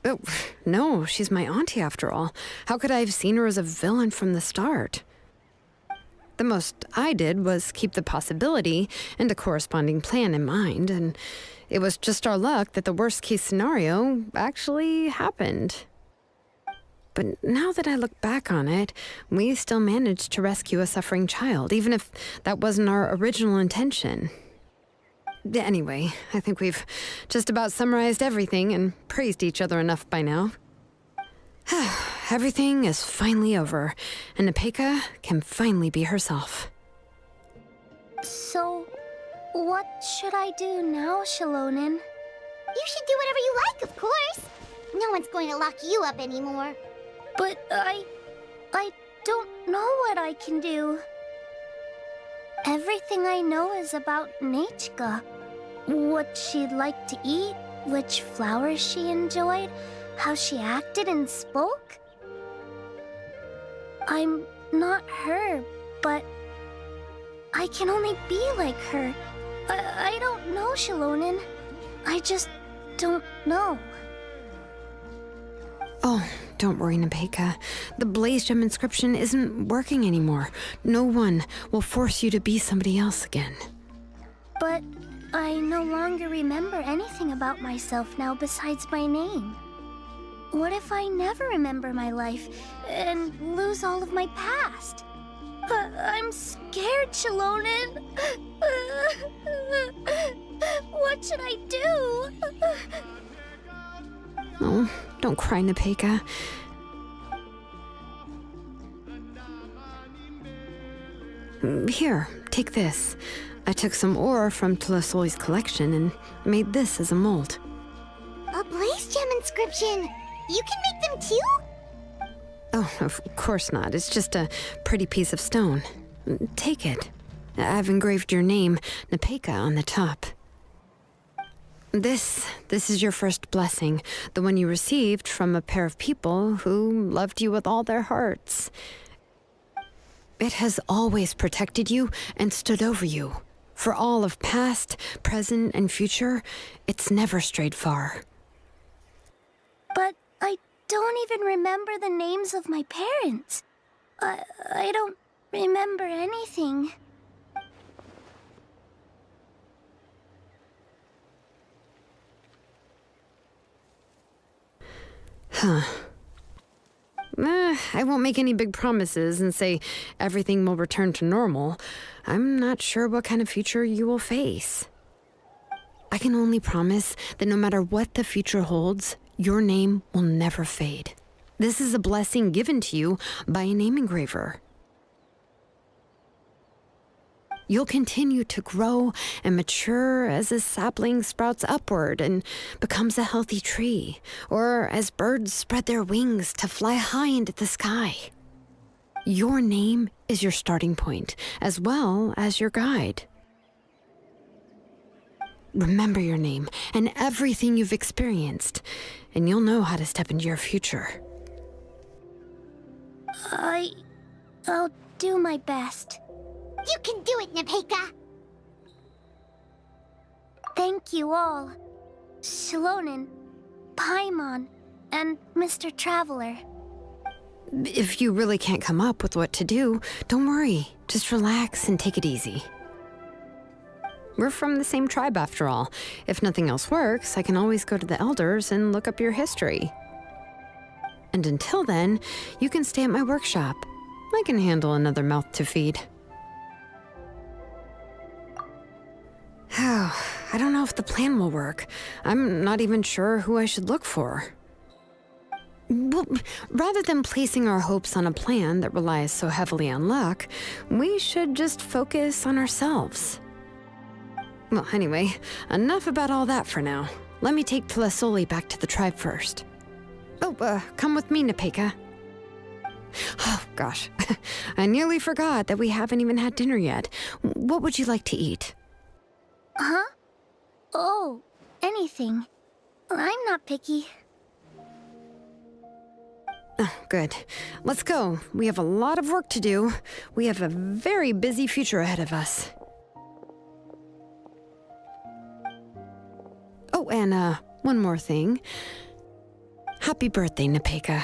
Oh, no, she's my auntie after all. How could I have seen her as a villain from the start? The most I did was keep the possibility and a corresponding plan in mind, and it was just our luck that the worst-case scenario actually happened. But now that I look back on it, we still managed to rescue a suffering child, even if that wasn't our original intention. Anyway, I think we've just about summarized everything and praised each other enough by now. Everything is finally over, and Nepeka can finally be herself. So, what should I do now, Xilonen? You should do whatever you like, of course. No one's going to lock you up anymore. But I don't know what I can do. Everything I know is about Nechka. What she'd like to eat, which flowers she enjoyed, how she acted and spoke. I'm not her, but I can only be like her. I don't know, Xilonen. I just don't know. Oh, don't worry, Nepeka. The Blaze Gem inscription isn't working anymore. No one will force you to be somebody else again. But I no longer remember anything about myself now besides my name. What if I never remember my life and lose all of my past? I'm scared, Xilonen. What should I do? Oh, don't cry, Nepeka. Here, take this. I took some ore from Xilosen's collection and made this as a mold. A Blaze Gem inscription! You can make them too? Oh, of course not. It's just a pretty piece of stone. Take it. I've engraved your name, Nepeka, on the top. This is your first blessing, the one you received from a pair of people who loved you with all their hearts. It has always protected you and stood over you. For all of past, present, and future, it's never strayed far. But I don't even remember the names of my parents. I don't remember anything. I won't make any big promises and say everything will return to normal. I'm not sure what kind of future you will face. I can only promise that no matter what the future holds, your name will never fade. This is a blessing given to you by a name engraver. You'll continue to grow and mature as a sapling sprouts upward and becomes a healthy tree, or as birds spread their wings to fly high into the sky. Your name is your starting point, as well as your guide. Remember your name and everything you've experienced, and you'll know how to step into your future. I'll do my best. You can do it, Nepeka! Thank you all. Xilonen, Paimon, and Mr. Traveler. If you really can't come up with what to do, don't worry. Just relax and take it easy. We're from the same tribe after all. If nothing else works, I can always go to the elders and look up your history. And until then, you can stay at my workshop. I can handle another mouth to feed. I don't know if the plan will work. I'm not even sure who I should look for. Well, rather than placing our hopes on a plan that relies so heavily on luck, we should just focus on ourselves. Well, anyway, enough about all that for now. Let me take Tlasoli back to the tribe first. Oh, come with me, Nepeka. Oh, gosh. I nearly forgot that we haven't even had dinner yet. What would you like to eat? Huh? Oh, anything. I'm not picky. Oh, good. Let's go. We have a lot of work to do. We have a very busy future ahead of us. Oh, and one more thing. Happy birthday, Nepeka.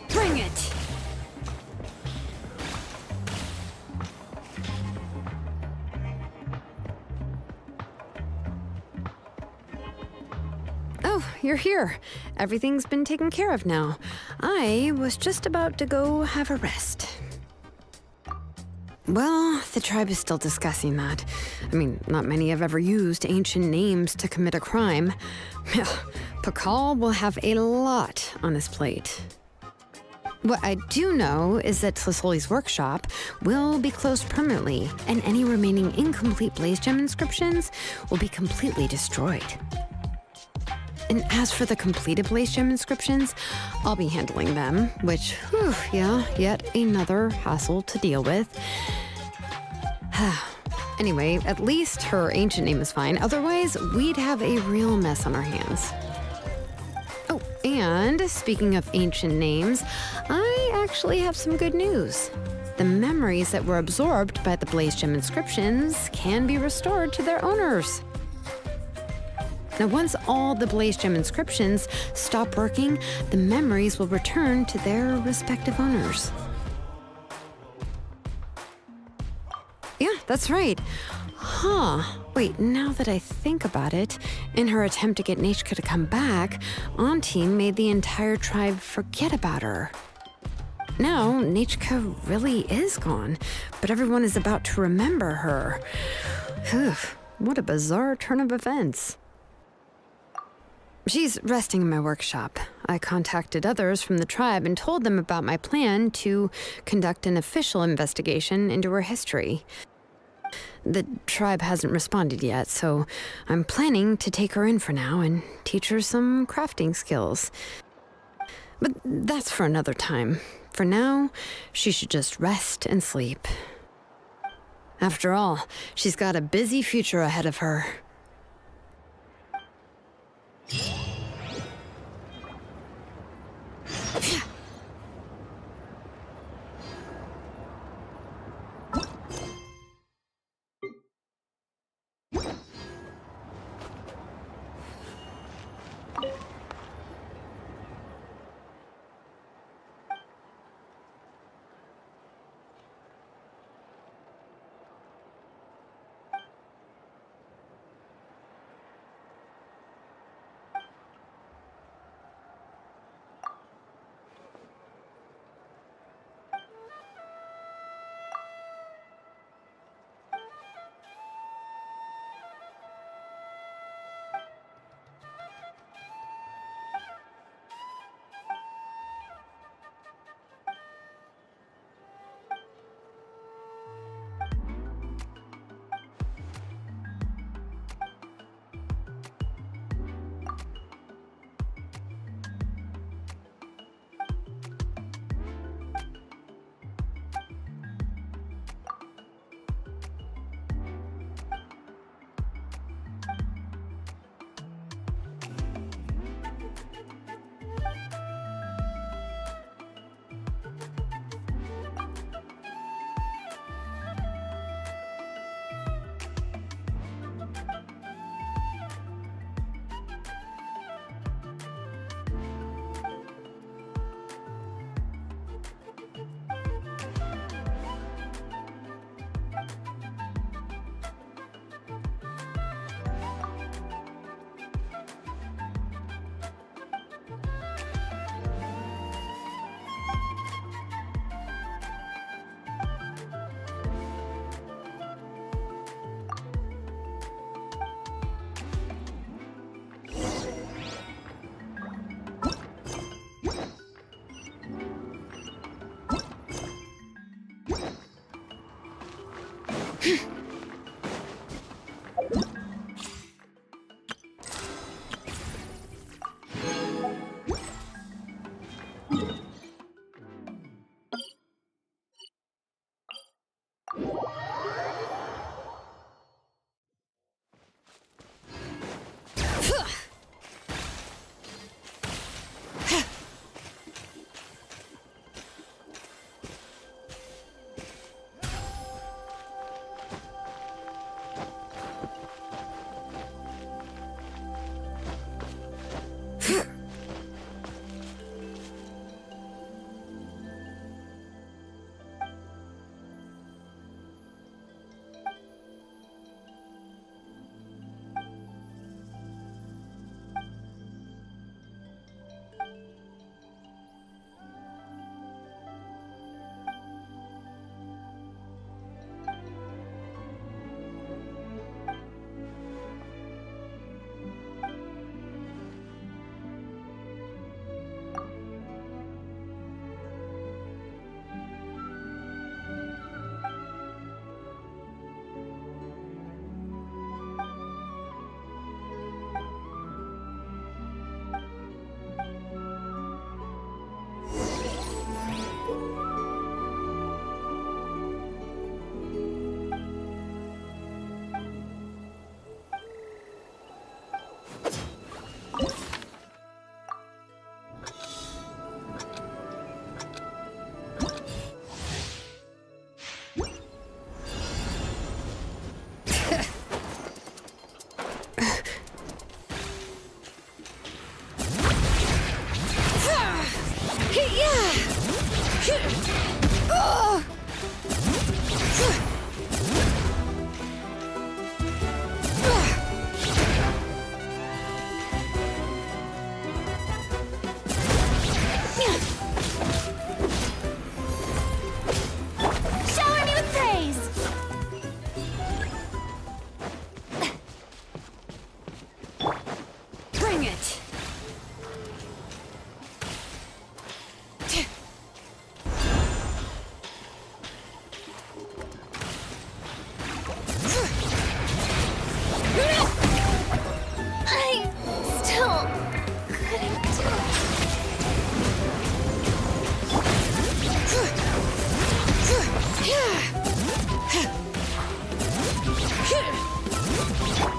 Bring it! Oh, you're here. Everything's been taken care of now. I was just about to go have a rest. Well, the tribe is still discussing that. I mean, not many have ever used ancient names to commit a crime. Pakal will have a lot on his plate. What I do know is that Tlisoli's workshop will be closed permanently, and any remaining incomplete Blaze Gem inscriptions will be completely destroyed. And as for the completed Blaze Gem inscriptions, I'll be handling them, which, whew, yeah, yet another hassle to deal with. Anyway, at least her ancient name is fine. Otherwise, we'd have a real mess on our hands. Oh, and speaking of ancient names, I actually have some good news. The memories that were absorbed by the Blaze Gem inscriptions can be restored to their owners. Now, once all the Blaze Gem inscriptions stop working, the memories will return to their respective owners. Yeah, that's right. Wait, now that I think about it, in her attempt to get Nechka to come back, Auntie made the entire tribe forget about her. Now, Nechka really is gone, but everyone is about to remember her. Phew, what a bizarre turn of events. She's resting in my workshop. I contacted others from the tribe and told them about my plan to conduct an official investigation into her history. The tribe hasn't responded yet, so I'm planning to take her in for now and teach her some crafting skills. But that's for another time. For now, she should just rest and sleep. After all, she's got a busy future ahead of her.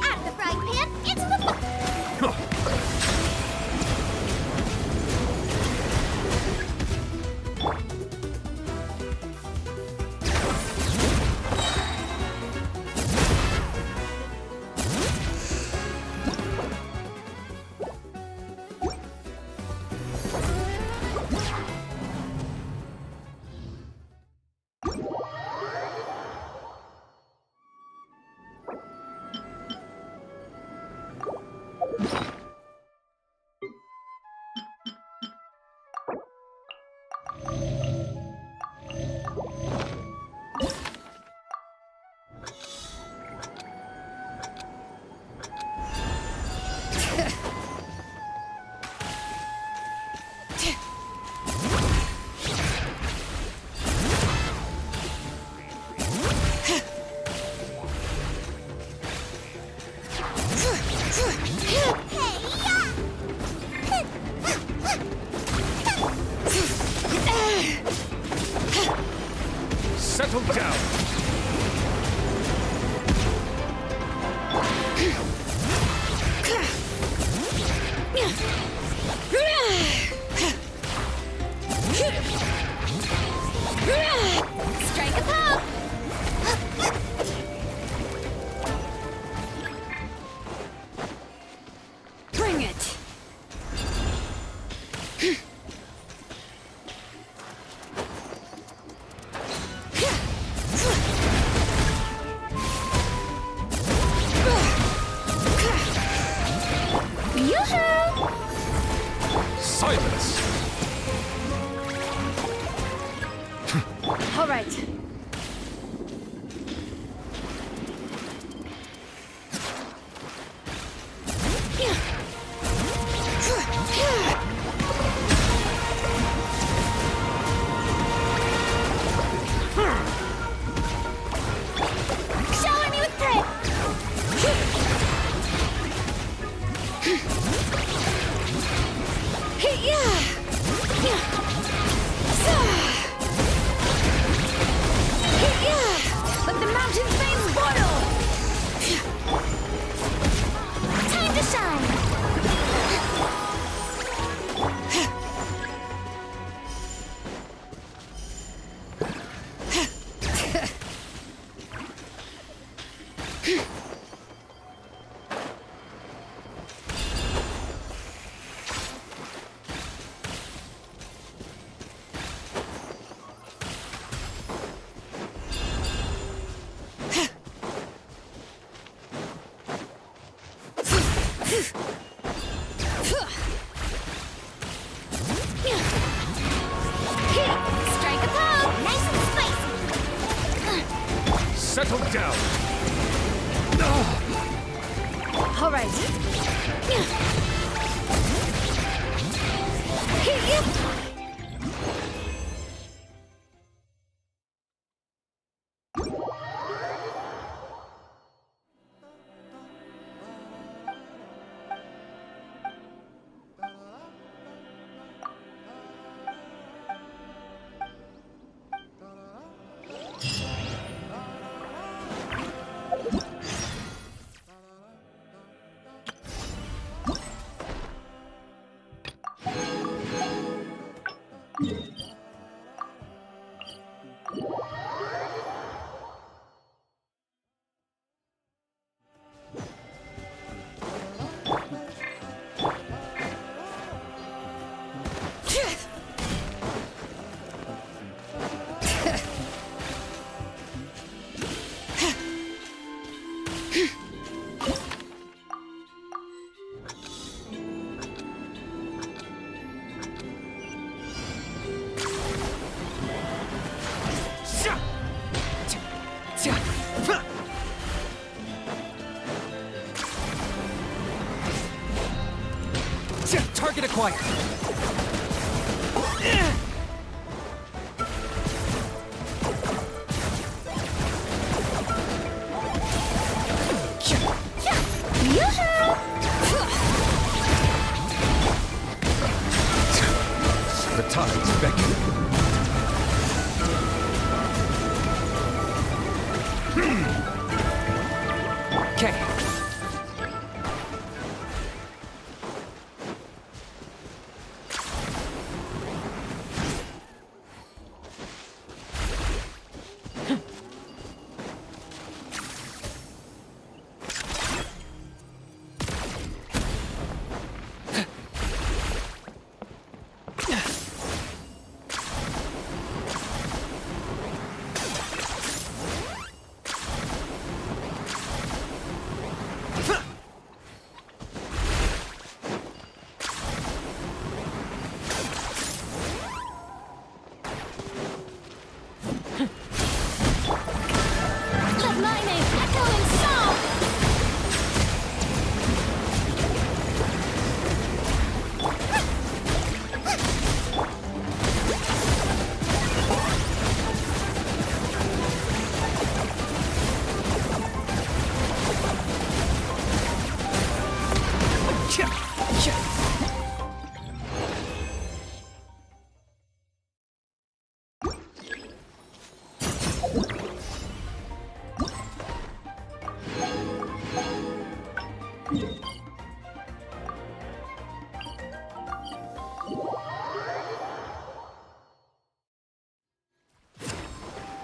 Out of the frying pan, into the... Settle down. Strike a pop! Bring it! Silence! All right. Shower me with grit! Let the mountain flames boil! Time to shine! Strike a pop! Nice and spicy! Settle down. All right. Target acquired. The tide's beckoning. Okay. Let my name echo in song!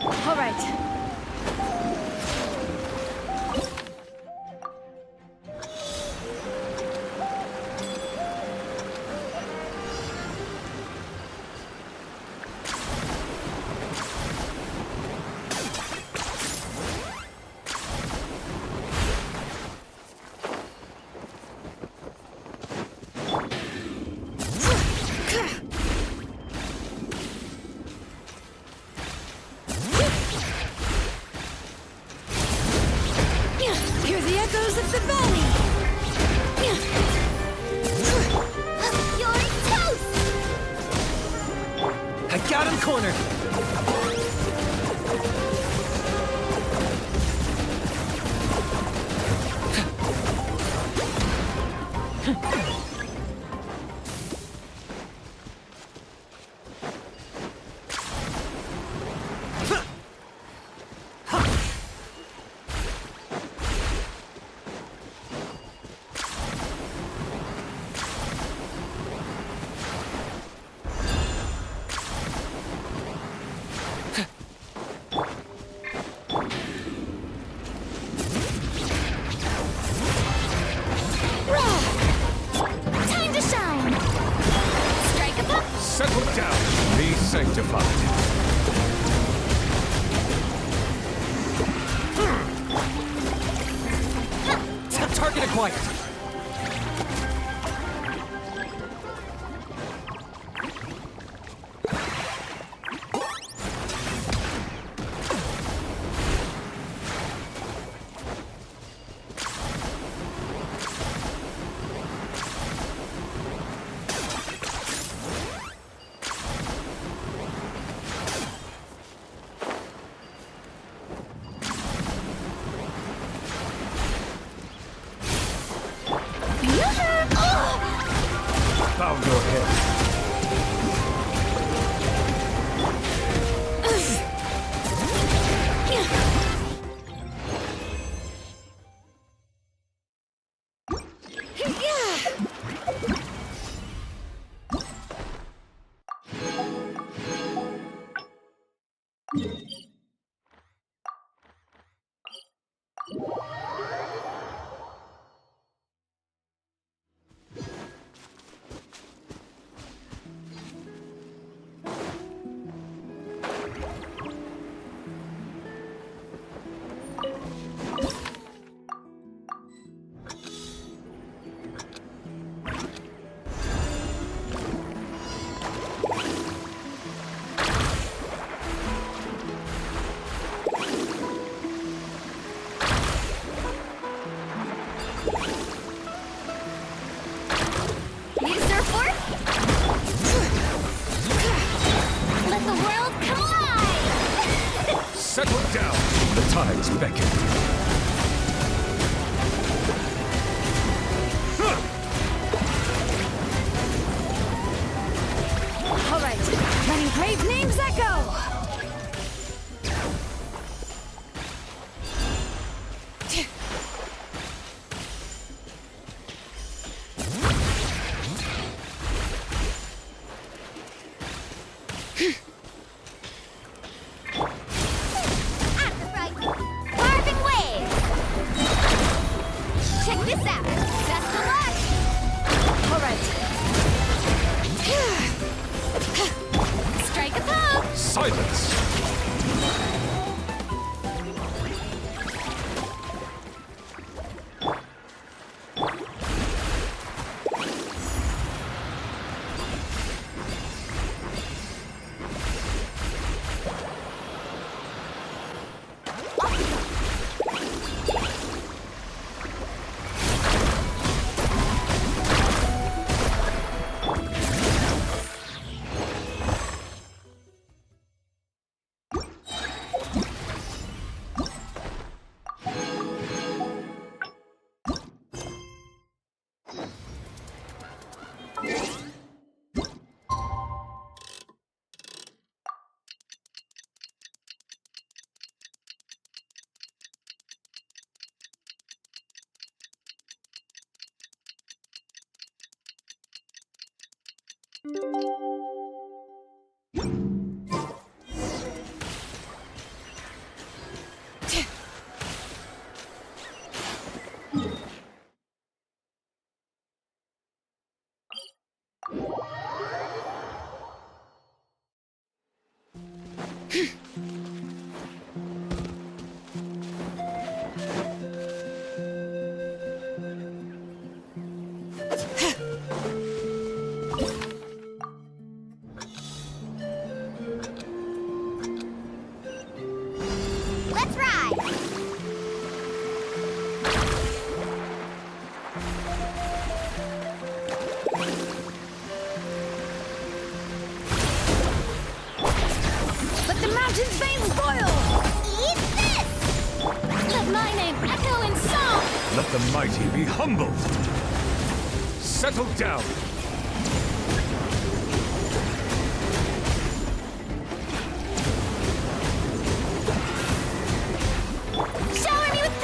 All right. Hear the echoes of the valley. You're toast! I got him cornered. Time to shine! Strike a pop! Settle down. Be sanctified. Target acquired. Bow your head. Settle down. The tides beckon. All right, letting brave names echo. Let's ride! Let the mountain's veins boil! Eat this! Let my name echo in song! Let the mighty be humbled! Settle down! Shower me with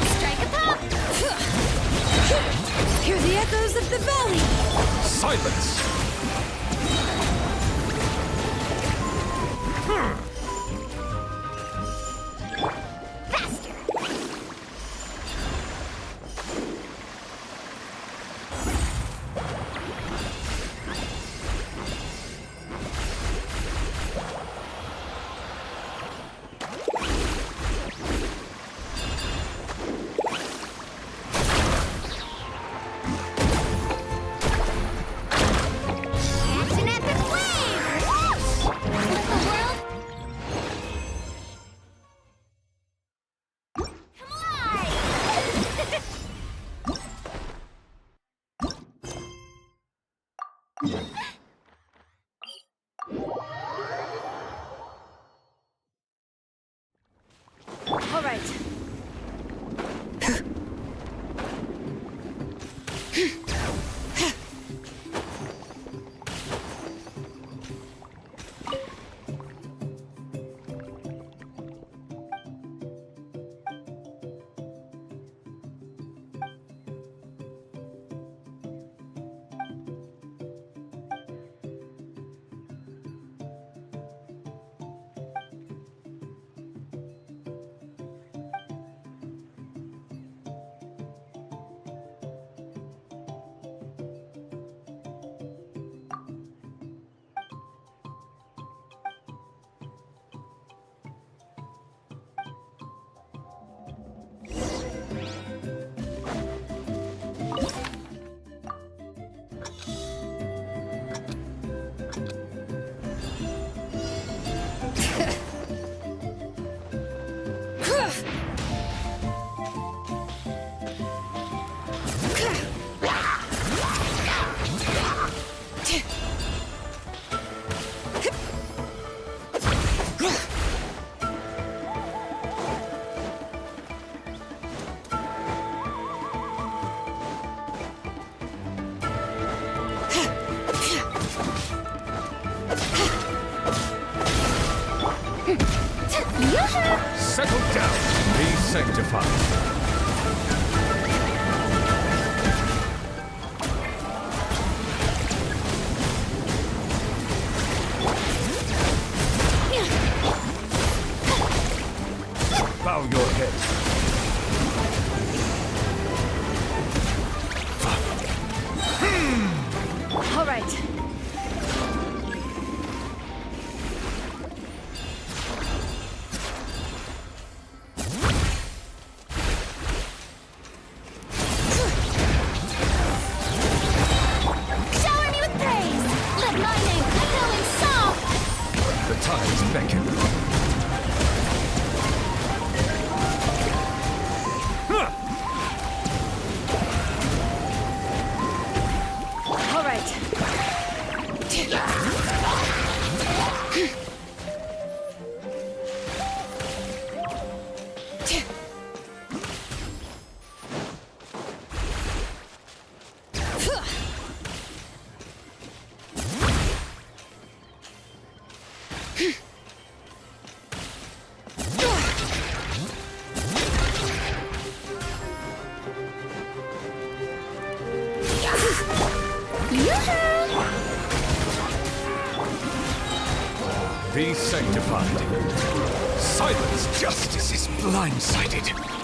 Strike a pop! Hear the echoes of the valley! Silence! Faster! Catch an epic wave! Whoosh! Let the world come alive! All right. Settle down! Be sanctified! Bow your head! All right. Shower me with praise! Let my name echo in song! The tides beckon. All right. Be sanctified. Silence justice is blindsided.